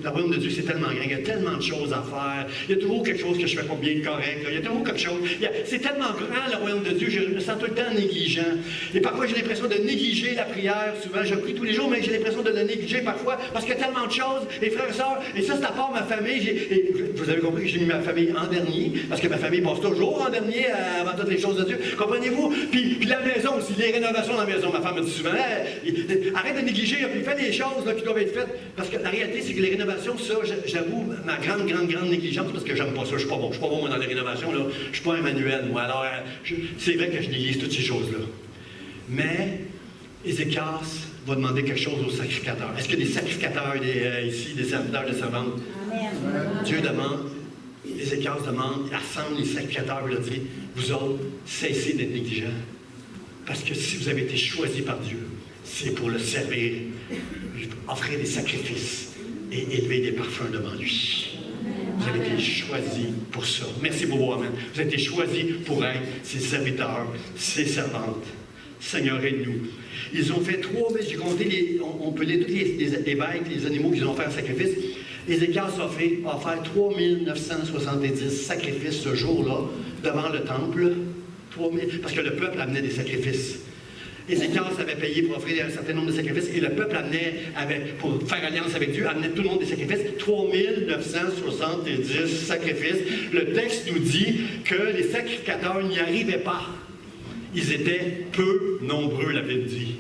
La royaume de Dieu, c'est tellement grand, il y a tellement de choses à faire, il y a toujours quelque chose que je fais pas bien correct, il y a toujours quelque chose, c'est tellement grand le royaume de Dieu, je me sens tout le temps négligent. Et parfois j'ai l'impression de négliger la prière, souvent je prie tous les jours, mais j'ai l'impression de la négliger parfois, parce qu'il y a tellement de choses, et frères et sœurs, et ça c'est à part ma famille, vous avez compris que j'ai mis ma famille en dernier, parce que ma famille passe toujours en dernier avant toutes les choses de Dieu, comprenez-vous? Puis la maison aussi, les rénovations dans la maison, ma femme me dit souvent, arrête de négliger, puis fais des choses là, qui doivent être faites, parce que la réalité c'est que les rénovations, ça, j'avoue, ma grande négligence, parce que j'aime pas ça, je suis pas bon moi dans les rénovations, là, je suis pas un manuel, moi, alors c'est vrai que je néglige toutes ces choses-là. Mais Ézéchias va demander quelque chose aux sacrificateurs. Est-ce qu'il y a des sacrificateurs ici, des serviteurs, des servantes? Amen. Dieu demande, Ézéchias demande, il rassemble les sacrificateurs et leur dit, vous autres, cessez d'être négligents. Parce que si vous avez été choisis par Dieu, c'est pour le servir, offrir des sacrifices et élever des parfums devant lui. Vous avez été choisis pour ça. Merci beaucoup, amen. Vous avez été choisis pour être ses serviteurs, ses servantes. Seigneur, aide-nous. Ils ont fait 3, mais j'ai compté, on peut lire tous les bêtes, les animaux qu'ils ont fait en sacrifice. Ézéchias a offert 3970 sacrifices ce jour-là, devant le temple. 3000, parce que le peuple amenait des sacrifices. Ézéchias avait payé pour offrir un certain nombre de sacrifices et le peuple pour faire alliance avec Dieu, amenait tout le monde des sacrifices. 3970 sacrifices. Le texte nous dit que les sacrificateurs n'y arrivaient pas. Ils étaient peu nombreux, la Bible dit.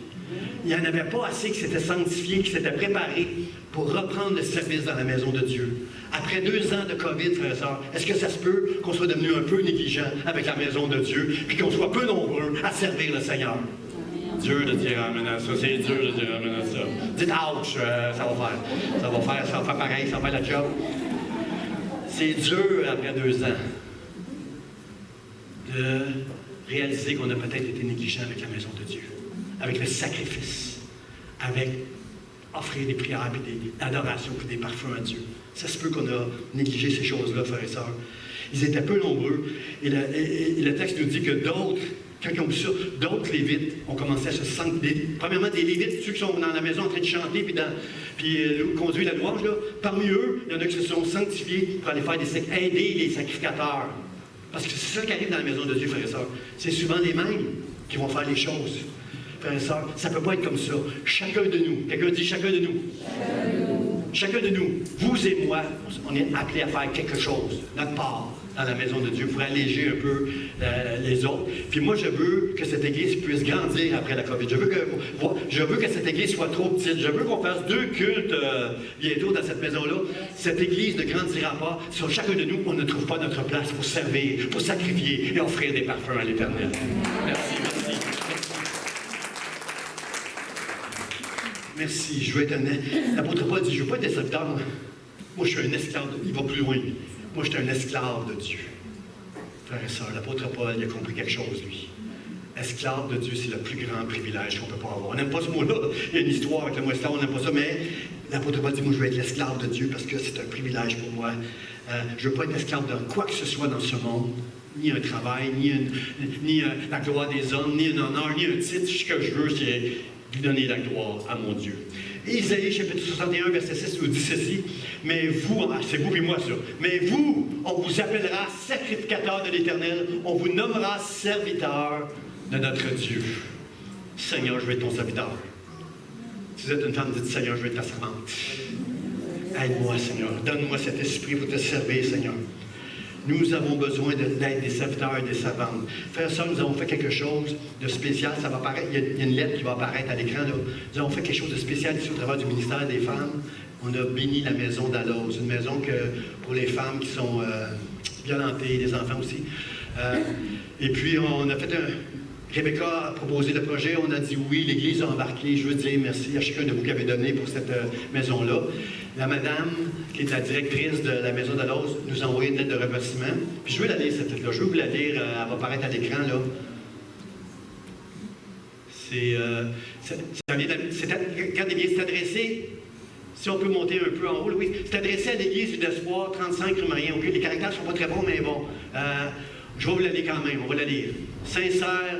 Il n'y en avait pas assez qui s'étaient sanctifiés, qui s'étaient préparés pour reprendre le service dans la maison de Dieu. Après 2 ans de COVID, frères et sœurs, est-ce que ça se peut qu'on soit devenu un peu négligent avec la maison de Dieu, puis qu'on soit peu nombreux à servir le Seigneur? Dur de dire amen à ça, c'est dur de dire amen à ça. Dites ouch, ça va faire pareil, ça va faire la job. C'est dur après 2 ans de réaliser qu'on a peut-être été négligent avec la maison de Dieu, avec le sacrifice, avec offrir des prières, puis des adorations, puis des parfums à Dieu. Ça se peut qu'on a négligé ces choses-là, frères et sœurs. Ils étaient peu nombreux. Et le texte nous dit que d'autres, quand ils ont vu ça, d'autres Lévites ont commencé à se sentir. Premièrement, des Lévites, ceux qui sont dans la maison en train de chanter puis conduire la louange, là, parmi eux, il y en a qui se sont sanctifiés pour aller faire aider les sacrificateurs. Parce que c'est ça qui arrive dans la maison de Dieu, frères et sœurs. C'est souvent les mêmes qui vont faire les choses. Frères et sœurs, ça ne peut pas être comme ça. Chacun de nous, quelqu'un dit chacun de nous. Chacun de nous, vous et moi, on est appelés à faire quelque chose, notre part, dans la maison de Dieu, pour alléger un peu les autres. Puis moi, je veux que cette Église puisse grandir après la COVID. Je veux que cette Église soit trop petite. Je veux qu'on fasse 2 cultes bientôt dans cette maison-là. Cette Église ne grandira pas si chacun de nous, on ne trouve pas notre place pour servir, pour sacrifier et offrir des parfums à l'Éternel. Merci, merci. Merci, je veux être l'apôtre Paul dit, je ne veux pas être serviteur. Moi, je suis un esclave. Il va plus loin. Moi, je suis un esclave de Dieu. Frères et sœurs, l'apôtre Paul, il a compris quelque chose, lui. Esclave de Dieu, c'est le plus grand privilège qu'on ne peut pas avoir. On n'aime pas ce mot-là. Il y a une histoire avec le mot esclave, on n'aime pas ça, mais l'apôtre Paul dit, moi, je veux être l'esclave de Dieu parce que c'est un privilège pour moi. Je ne veux pas être esclave de quoi que ce soit dans ce monde. Ni un travail, ni la gloire des hommes, ni un honneur, ni un titre. Ce que je veux, c'est lui donner la gloire à mon Dieu. Et Isaïe, chapitre 61, verset 6, nous dit ceci, mais vous, c'est vous et moi ça, mais vous, on vous appellera sacrificateur de l'Éternel, on vous nommera serviteur de notre Dieu. Seigneur, je vais être ton serviteur. Si vous êtes une femme, dites, Seigneur, je vais être ta servante. Aide-moi, Seigneur. Donne-moi cet esprit pour te servir, Seigneur. Nous avons besoin d'être des serviteurs et des servantes. Frères et sœurs, nous avons fait quelque chose de spécial. Ça va apparaître, il y a une lettre qui va apparaître à l'écran. Là. Nous avons fait quelque chose de spécial ici au travers du ministère des femmes. On a béni la maison d'Allos, une maison pour les femmes qui sont violentées, les enfants aussi. Et puis, on a fait Rebecca a proposé le projet, on a dit oui, l'Église a embarqué. Je veux dire merci à chacun de vous qui avez donné pour cette maison-là. La madame, qui est la directrice de la maison d'Allos, nous a envoyé une lettre de remerciement. Puis je veux la lire, cette lettre-là. Je veux vous la lire, elle va apparaître à l'écran, là. Regardez bien, c'est adressé, si on peut monter un peu en haut, oui, c'est adressé à l'Église d'Espoir, 35 rue Marien. Okay? Les caractères ne sont pas très bons, mais bon. Je vais vous la lire quand même, on va la lire. Sincère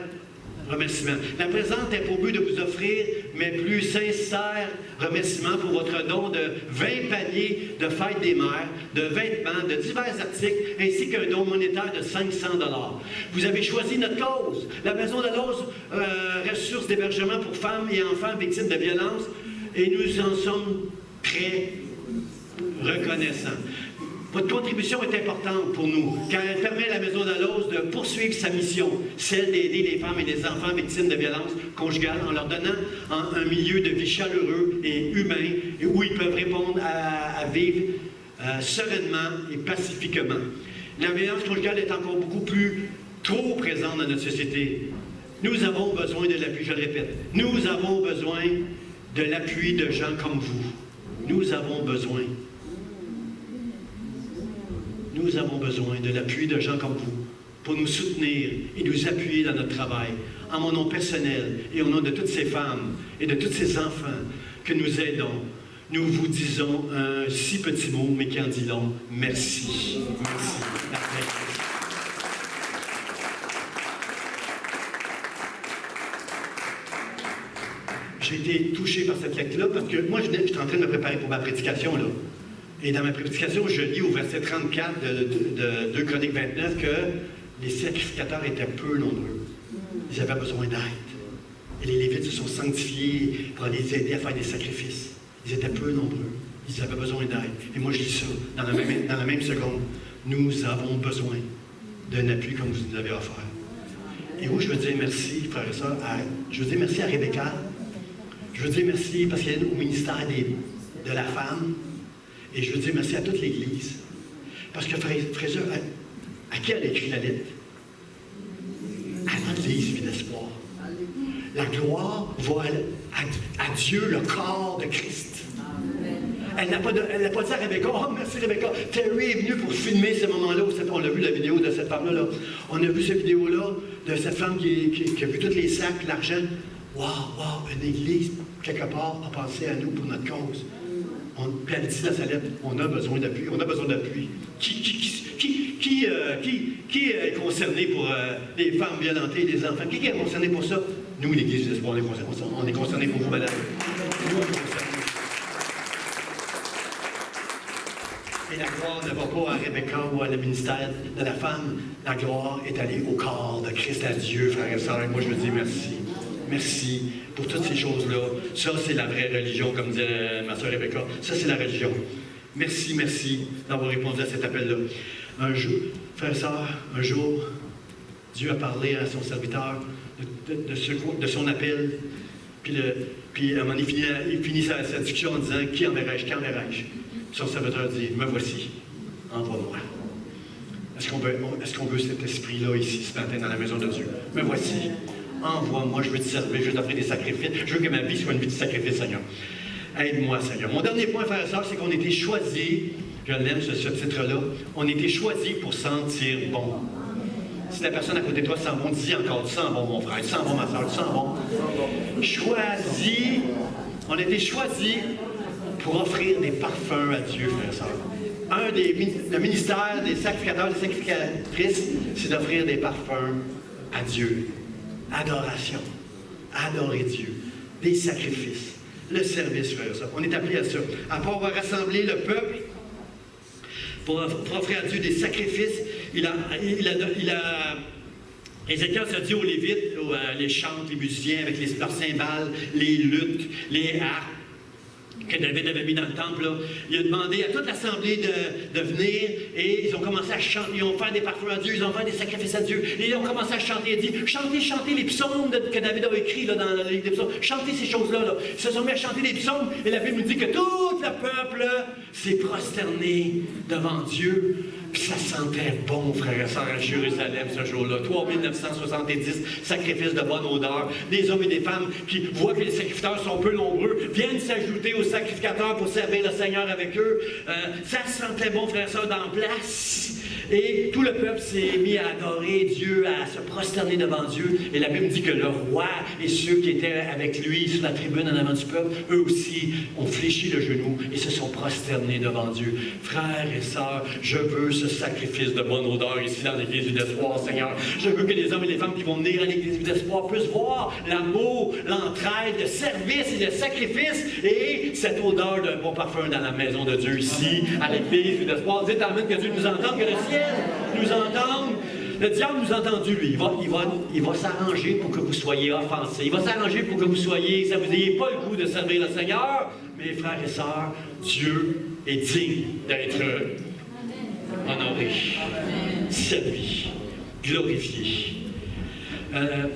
remerciement. La présente est pour but de vous offrir mes plus sincères remerciements pour votre don de 20 paniers de fête des mères, de vêtements, de divers articles, ainsi qu'un don monétaire de 500 $. Vous avez choisi notre cause. La Maison d'Allos, ressource d'hébergement pour femmes et enfants victimes de violences, et nous en sommes très reconnaissants. Votre contribution est importante pour nous, car elle permet à la Maison d'Allos de poursuivre sa mission, celle d'aider les femmes et les enfants victimes de violences conjugales en leur donnant un milieu de vie chaleureux et humain où ils peuvent répondre à vivre sereinement et pacifiquement. La violence conjugale est encore beaucoup trop présente dans notre société. Nous avons besoin de l'appui, je le répète, nous avons besoin de l'appui de gens comme vous. Nous avons besoin de l'appui de gens comme vous pour nous soutenir et nous appuyer dans notre travail. En mon nom personnel et au nom de toutes ces femmes et de tous ces enfants que nous aidons, nous vous disons un si petit mot, mais qui en dit long. Merci. Merci. J'ai été touché par cette lettre-là parce que moi, j'étais en train de me préparer pour ma prédication, là. Et dans ma prédication, je lis au verset 34 de 2 Chroniques 29 que les sacrificateurs étaient peu nombreux. Ils avaient besoin d'aide. Et les Lévites se sont sanctifiés pour les aider à faire des sacrifices. Ils étaient peu nombreux. Ils avaient besoin d'aide. Et moi, je lis ça dans la même seconde. Nous avons besoin d'un appui comme vous nous l'avez offert. Et où je veux dire merci, frères et sœurs, je veux dire merci à Rebecca. Je veux dire merci parce qu'elle est au ministère de la femme. Et je veux dire merci à toute l'Église. Parce que frère et sœurs, à qui elle a écrit la lettre? À l'Église Vie d'Espoir. La gloire va à Dieu, le corps de Christ. Elle n'a pas dit à Rebecca, oh merci Rebecca, Terry est venu pour filmer ce moment-là. On a vu la vidéo de cette femme-là. On a vu cette vidéo-là de cette femme qui a vu tous les sacs, l'argent. Wow, une église, quelque part, a pensé à nous pour notre cause. Puis elle dit dans sa lettre, on a besoin d'appui, Qui qui est concerné pour les femmes violentées, les enfants? Qui est concerné pour ça? Nous, l'Église du Espoir, on est concerné pour vous, madame. Nous, on est concernés. Et la gloire ne va pas à Rebecca ou à le ministère de la femme. La gloire est allée au corps de Christ à Dieu, frères et sœurs. Et moi, je veux dire merci. Merci pour toutes ces choses-là. Ça, c'est la vraie religion, comme disait ma sœur Rebecca. Ça, c'est la religion. Merci, merci d'avoir répondu à cet appel-là. Un jour, frères et sœurs, un jour, Dieu a parlé à son serviteur de son appel. Puis à un moment donné, il finit sa discussion en disant « Qui enverrai-je? Qui enverrai-je? » Son serviteur dit « Me voici, envoie-moi. » Est-ce qu'on veut cet esprit-là ici, ce matin, dans la maison de Dieu? Me voici, envoie-moi, je veux te servir, je veux t'offrir des sacrifices. Je veux que ma vie soit une vie de sacrifice, Seigneur. Aide-moi, Seigneur. Mon dernier point, frères et sœurs, c'est qu'on a été choisis, je l'aime ce titre-là, on a été choisis pour sentir bon. Si la personne à côté de toi sent bon, dis encore, tu sens bon, mon frère, tu sens bon, ma soeur, tu sens bon. Choisis, on a été choisis pour offrir des parfums à Dieu, frères et sœurs. Le ministère des sacrificateurs, des sacrificatrices, c'est d'offrir des parfums à Dieu. Adoration. Adorer Dieu. Des sacrifices. Le service, frères et sœurs. On est appelés à ça. Après avoir rassemblé le peuple pour offrir à Dieu des sacrifices, Ézéchias a dit aux Lévites, les chantres, les musiciens avec leurs cymbales, les luttes, les harpes, que David avait mis dans le temple, là. Il a demandé à toute l'assemblée de venir et ils ont commencé à chanter, ils ont fait des parfums à Dieu, ils ont fait des sacrifices à Dieu. Et ils ont commencé à chanter, il a dit, chantez les psaumes que David a écrits là, dans le livre des psaumes, chantez ces choses-là. Là. Ils se sont mis à chanter des psaumes et la Bible nous dit que tout le peuple s'est prosterné devant Dieu. Puis ça sentait bon, frères et sœurs, à Jérusalem ce jour-là. 3970 sacrifices de bonne odeur. Des hommes et des femmes qui voient que les sacrificateurs sont peu nombreux, viennent s'ajouter aux sacrificateurs pour servir le Seigneur avec eux. Ça sentait bon, frères et sœurs, dans place. Et tout le peuple s'est mis à adorer Dieu, à se prosterner devant Dieu. Et la Bible dit que le roi et ceux qui étaient avec lui sur la tribune en avant du peuple, eux aussi ont fléchi le genou et se sont prosternés devant Dieu. Frères et sœurs, je veux ce sacrifice de bonne odeur ici dans l'Église du Espoir, Seigneur. Je veux que les hommes et les femmes qui vont venir à l'Église du Espoir puissent voir l'amour, l'entraide, le service et le sacrifice et cette odeur d'un bon parfum dans la maison de Dieu ici, à l'Église du Espoir. Dites amen, que Dieu nous entende, que le ciel nous entende. Le diable nous a entendu, lui. Il va s'arranger pour que vous soyez offensés. Il va s'arranger pour que ça vous n'ayez pas le goût de servir le Seigneur. Mais frères et sœurs, Dieu est digne d'être honoré, servi, glorifié.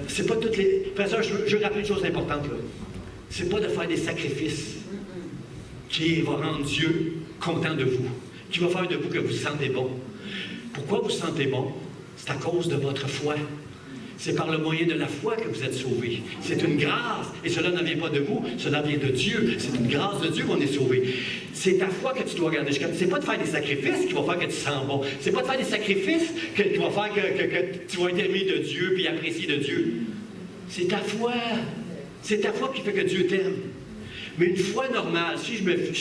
C'est pas toutes les... Frères et sœurs, je veux rappeler une chose importante, là. C'est pas de faire des sacrifices qui va rendre Dieu content de vous, qui va faire de vous que vous sentez bon. Pourquoi vous sentez bon? C'est à cause de votre foi. C'est par le moyen de la foi que vous êtes sauvés. C'est une grâce. Et cela ne vient pas de vous, cela vient de Dieu. C'est une grâce de Dieu qu'on est sauvé. C'est ta foi que tu dois garder. C'est pas de faire des sacrifices qui va faire que tu sens bon. C'est pas de faire des sacrifices qui va faire que tu vas être aimé de Dieu puis apprécié de Dieu. C'est ta foi. C'est ta foi qui fait que Dieu t'aime. Mais une foi normale, si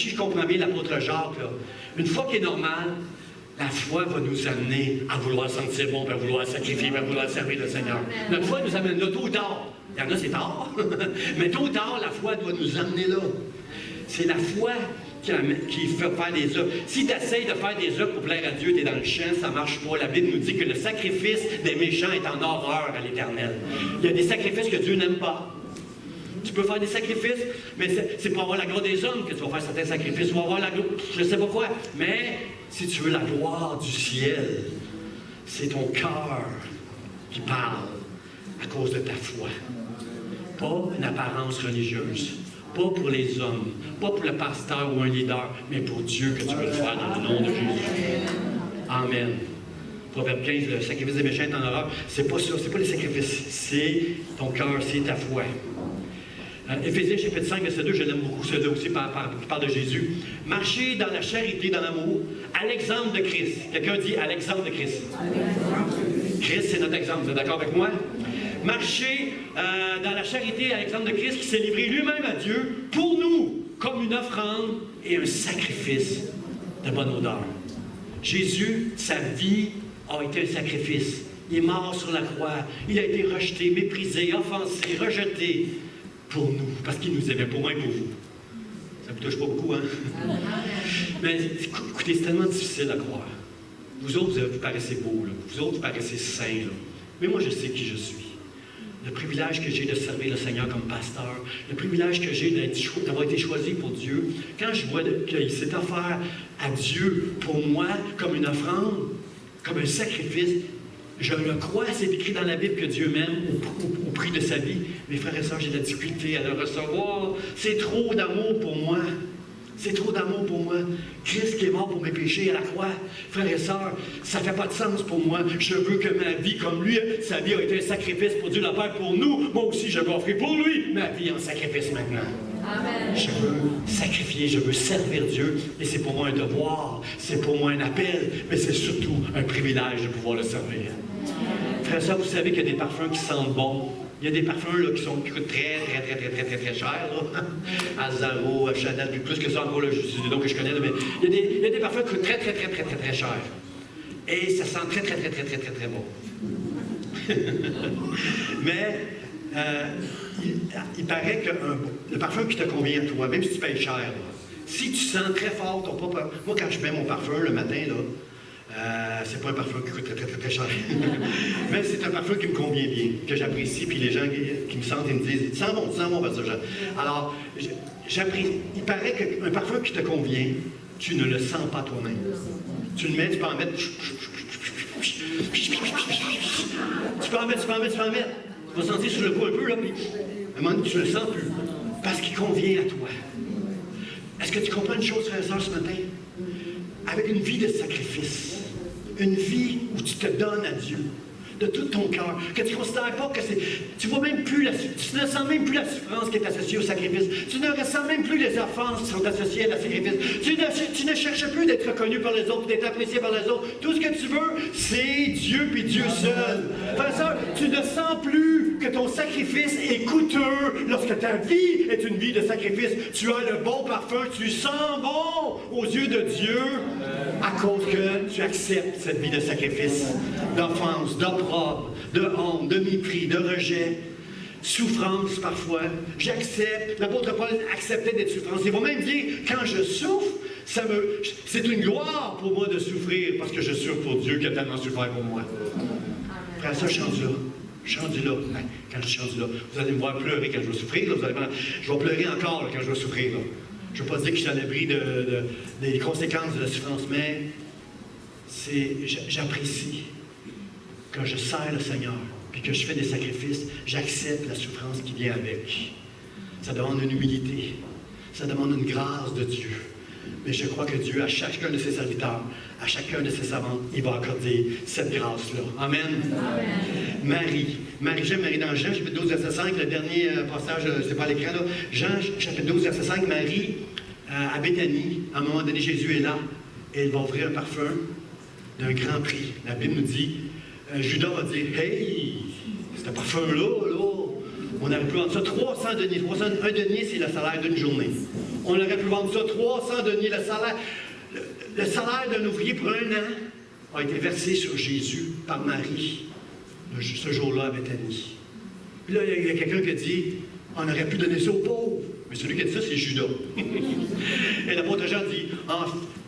je comprends bien l'apôtre Jacques, là, une foi qui est normale, la foi va nous amener à vouloir sentir bon, à vouloir sacrifier, à vouloir servir le Seigneur. Notre foi nous amène là tôt ou tard. Il y en a, c'est tard. Mais tôt ou tard, la foi doit nous amener là. C'est la foi qui fait faire des œuvres. Si tu essaies de faire des œuvres pour plaire à Dieu, tu es dans le champ, ça ne marche pas. La Bible nous dit que le sacrifice des méchants est en horreur à l'Éternel. Il y a des sacrifices que Dieu n'aime pas. Tu peux faire des sacrifices, mais c'est pour avoir la gloire des hommes que tu vas faire certains sacrifices. Tu vas avoir la gloire, je ne sais pas quoi. Mais si tu veux la gloire du ciel, c'est ton cœur qui parle à cause de ta foi. Pas une apparence religieuse. Pas pour les hommes. Pas pour le pasteur ou un leader, mais pour Dieu que tu veux le faire dans le nom de Jésus. Amen. Proverbe 15, le sacrifice des méchants est en horreur. C'est pas ça, c'est pas les sacrifices. C'est ton cœur, c'est ta foi. Éphésiens chapitre 5, verset 2, je l'aime beaucoup, celui-là aussi, qui parle de Jésus. Marchez dans la charité, dans l'amour, à l'exemple de Christ. Quelqu'un dit à l'exemple de Christ. Christ, c'est notre exemple. Vous êtes d'accord avec moi? Marchez dans la charité, à l'exemple de Christ, qui s'est livré lui-même à Dieu pour nous, comme une offrande et un sacrifice de bonne odeur. Jésus, sa vie a été un sacrifice. Il est mort sur la croix. Il a été rejeté, méprisé, offensé, rejeté pour nous, parce qu'il nous aimait, pour moi et pour vous. Ça ne vous touche pas beaucoup, hein? Mais écoutez, c'est tellement difficile à croire. Vous autres, vous paraissez beaux, là. Vous autres, vous paraissez saints, là. Mais moi, je sais qui je suis. Le privilège que j'ai de servir le Seigneur comme pasteur, le privilège que j'ai d'avoir été choisi pour Dieu, quand je vois qu'il s'est offert à Dieu pour moi comme une offrande, comme un sacrifice, je le crois, c'est écrit dans la Bible que Dieu m'aime au prix de sa vie. Mes frères et sœurs, j'ai de la difficulté à le recevoir. C'est trop d'amour pour moi. C'est trop d'amour pour moi. Christ qui est mort pour mes péchés à la croix. Frères et sœurs, ça ne fait pas de sens pour moi. Je veux que ma vie, comme lui, sa vie a été un sacrifice pour Dieu le Père, pour nous. Moi aussi, je veux offrir pour lui ma vie en sacrifice maintenant. Amen. Je veux sacrifier, je veux servir Dieu. Et c'est pour moi un devoir, c'est pour moi un appel, mais c'est surtout un privilège de pouvoir le servir. Frères et sœurs, vous savez qu'il y a des parfums qui sentent bon. Il y a des parfums là, qui coûtent très cher. À Zaro, à Chanel, puis plus que ça encore, là, c'est des noms que je connais, là, mais il y a des parfums qui coûtent très cher. Et ça sent très bon. Mais il paraît que le parfum qui te convient à toi, même si tu payes cher, là, si tu sens très fort ton propre... Moi, quand je mets mon parfum le matin, là, c'est pas un parfum qui coûte très cher. Mais c'est un parfum qui me convient bien, que j'apprécie, puis les gens qui me sentent, ils me disent, tu sens bon, Pasteur Jean. Alors, j'apprécie. Il paraît qu'un parfum qui te convient, tu ne le sens pas toi-même. Tu le mets, tu peux en mettre. Tu peux en mettre. Tu vas sentir sur le coup un peu, là, puis à un moment donné, tu ne le sens plus. Parce qu'il convient à toi. Est-ce que tu comprends une chose, frère et sœur, ce matin? Avec une vie de sacrifice, une vie où tu te donnes à Dieu, de tout ton cœur, que tu ne considères pas que c'est... Tu vois même plus tu ne sens même plus la souffrance qui est associée au sacrifice. Tu ne ressens même plus les offenses qui sont associées à la sacrifice. Tu ne cherches plus d'être reconnu par les autres, d'être apprécié par les autres. Tout ce que tu veux, c'est Dieu puis Dieu seul. Frère, ça, tu ne sens plus que ton sacrifice est coûteux lorsque ta vie est une vie de sacrifice. Tu as le bon parfum, tu sens bon aux yeux de Dieu à cause que tu acceptes cette vie de sacrifice, d'offense, d'opprobre, de honte, de mépris, de rejet, souffrance parfois. J'accepte. L'apôtre Paul acceptait d'être souffrance. Il va même dire, quand je souffre, c'est une gloire pour moi de souffrir parce que je souffre pour Dieu qui a tellement souffert pour moi. Frère, ça, je suis rendu là. Je suis rendu là. Quand je suis rendu là, vous allez me voir pleurer quand je vais souffrir. Là, je vais pleurer encore là, quand je vais souffrir. Là. Je ne veux pas dire que je suis à l'abri des conséquences de la souffrance, mais j'apprécie quand je sers le Seigneur, puis que je fais des sacrifices, j'accepte la souffrance qui vient avec. Ça demande une humilité. Ça demande une grâce de Dieu. Mais je crois que Dieu, à chacun de ses serviteurs, à chacun de ses servantes, il va accorder cette grâce-là. Amen. Amen. J'aime Marie dans Jean, chapitre 12, verset 5, le dernier passage, c'est pas à l'écran, là. Jean, chapitre 12, verset 5, Marie, à Béthanie, à un moment donné, Jésus est là, et elle va offrir un parfum d'un grand prix. La Bible nous dit, Judas va dire, hey, ce parfum-là, on aurait pu vendre ça 300 deniers. Un denier, c'est le salaire d'une journée. On aurait pu vendre ça 300 deniers. Le salaire d'un ouvrier pour un an a été versé sur Jésus par Marie, ce jour-là à Béthanie. Puis là, il y a quelqu'un qui a dit, on aurait pu donner ça aux pauvres. Mais celui qui a dit ça, c'est Judas. Et l'apôtre Jean dit,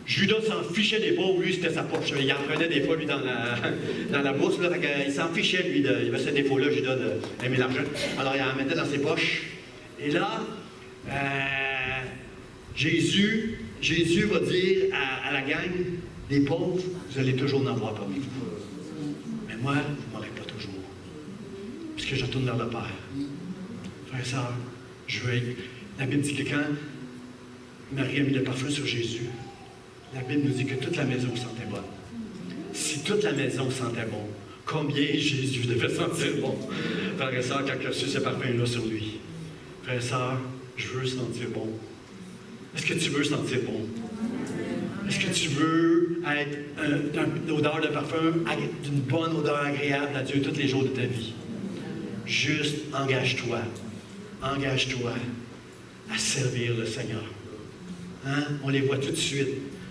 Judas s'en fichait des pauvres, lui, c'était sa poche. Il en prenait des fois, lui, dans la bourse. Là, il s'en fichait, lui, il avait ce défaut-là, Judas, d'aimer l'argent. Alors, il en mettait dans ses poches. Et là, Jésus va dire à la gang des pauvres, vous allez toujours en avoir parmi vous. Mais moi, vous ne m'aurez pas toujours. Puisque je retourne vers le Père. Frère et sœur, je veux être... La Bible dit que quand Marie a mis le parfum sur Jésus, la Bible nous dit que toute la maison sentait bon. Si toute la maison sentait bon, combien Jésus devait sentir bon? Frère et sœur, quand il a reçu ce parfum-là sur lui. Frère et sœur, je veux sentir bon. Est-ce que tu veux sentir bon? Est-ce que tu veux être une odeur de parfum, d'une bonne odeur agréable à Dieu tous les jours de ta vie? Juste engage-toi. Engage-toi à servir le Seigneur. Hein? On les voit tout de suite.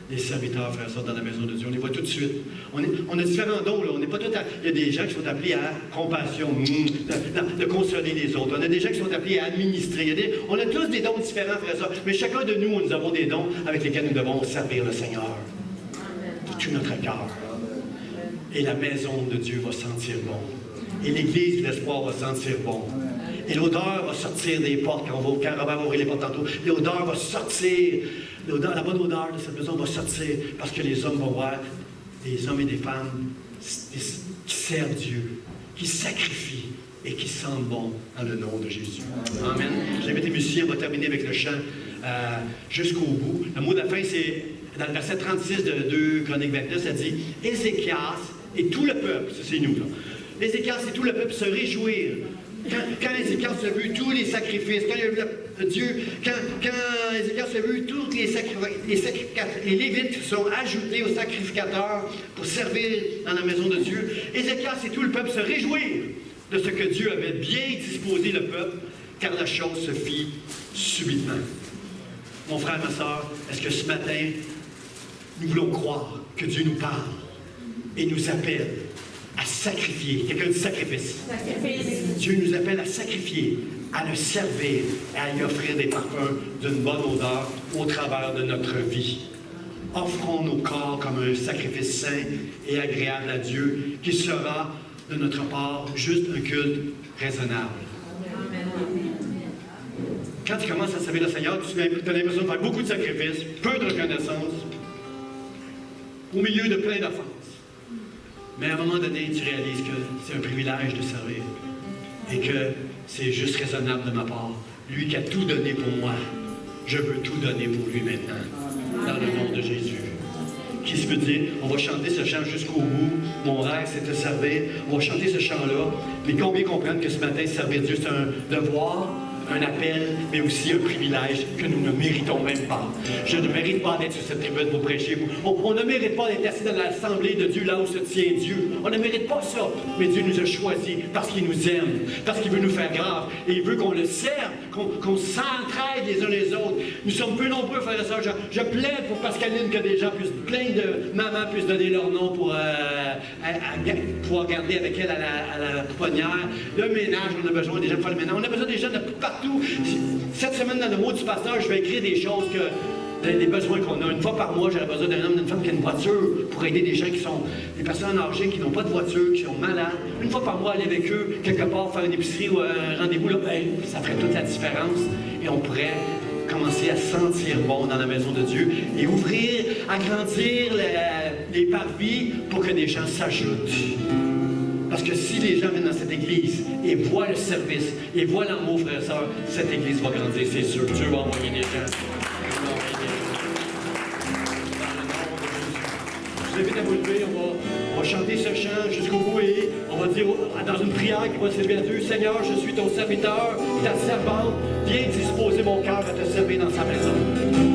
les serviteurs, frères et sœurs, dans la maison de Dieu. On les voit tout de suite. On a différents dons, là. On n'est pas tous il y a des gens qui sont appelés à compassion, de consoler les autres. On a des gens qui sont appelés à administrer. On a tous des dons différents, frères et sœurs. Mais chacun de nous, nous avons des dons avec lesquels nous devons servir le Seigneur. De tout notre cœur. Et la maison de Dieu va sentir bon. Et l'Église de l'espoir va sentir bon. Et l'odeur va sortir des portes quand Robert va ouvrir les portes tantôt. L'odeur va sortir. La bonne odeur de cette maison va sortir parce que les hommes vont voir des hommes et des femmes qui servent Dieu, qui sacrifient et qui sentent bon dans le nom de Jésus. Amen. J'invite les musiciens, on va terminer avec le chant jusqu'au bout. Le mot de la fin, c'est dans le verset 36 de 2 Chroniques 29, ça dit « Ézéchias et tout le peuple », ça c'est nous là, « Ézéchias et tout le peuple se réjouir. » Quand Ézéchias a vu tous les sacrifices, quand Ézéchias a vu tous les Lévites qui sont ajoutés aux sacrificateurs pour servir dans la maison de Dieu, Ézéchias et tout le peuple se réjouirent de ce que Dieu avait bien disposé le peuple, car la chose se fit subitement. Mon frère, ma soeur, est-ce que ce matin, nous voulons croire que Dieu nous parle et nous appelle à sacrifier? Quelqu'un dit sacrifice. Dieu nous appelle à sacrifier, à le servir et à lui offrir des parfums d'une bonne odeur au travers de notre vie. Offrons nos corps comme un sacrifice saint et agréable à Dieu, qui sera de notre part juste un culte raisonnable. Quand tu commences à servir le Seigneur, tu as l'impression de faire beaucoup de sacrifices, peu de reconnaissance, au milieu de plein d'offenses. Mais à un moment donné, tu réalises que c'est un privilège de servir et que c'est juste raisonnable de ma part. Lui qui a tout donné pour moi, je veux tout donner pour lui maintenant, dans le nom de Jésus. Qui se peut dire, on va chanter ce chant jusqu'au bout, mon rêve c'est de servir, on va chanter ce chant-là, mais combien comprennent que ce matin, servir Dieu, c'est un devoir, un appel, mais aussi un privilège que nous ne méritons même pas. Je ne mérite pas d'être sur cette tribune pour prêcher. On ne mérite pas d'être assis dans l'assemblée de Dieu, là où se tient Dieu. On ne mérite pas ça. Mais Dieu nous a choisis parce qu'il nous aime, parce qu'il veut nous faire grâce. Et il veut qu'on le serve, qu'on s'entraide les uns les autres. Nous sommes peu nombreux, frères et sœurs. Je plaide pour Pascaline que des gens puissent, plein de mamans puissent donner leur nom pour pouvoir garder avec elle à la pouponnière. Le ménage, on a besoin des gens pour faire le ménage. On a besoin des gens de partout. Cette semaine, dans le mot du pasteur, je vais écrire des choses des besoins qu'on a. Une fois par mois, j'aurais besoin d'un homme, d'une femme qui a une voiture pour aider des gens qui sont des personnes âgées qui n'ont pas de voiture, qui sont malades. Une fois par mois, aller avec eux, quelque part, faire une épicerie ou un rendez-vous, là, ça ferait toute la différence. Et on pourrait commencer à sentir bon dans la maison de Dieu et ouvrir, agrandir les parvis pour que des gens s'ajoutent. Parce que si les gens viennent dans cette église et voient le service et voient l'amour, frères et sœurs, cette église va grandir, c'est sûr. Dieu va envoyer des gens. Je vous invite à vous lever, on va chanter ce chant jusqu'au bout et on va dire dans une prière qui va servir à Dieu, Seigneur, je suis ton serviteur, ta servante, viens disposer mon cœur à te servir dans sa maison.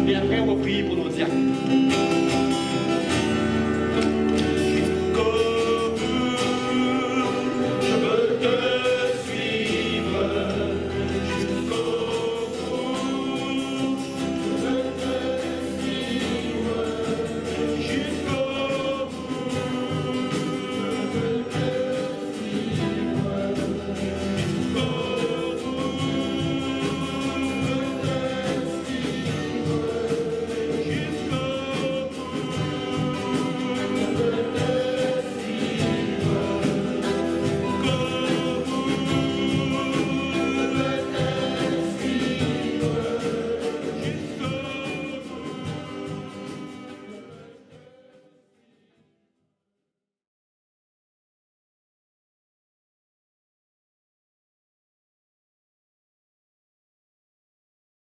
Et après, on va prier pour nos diacres.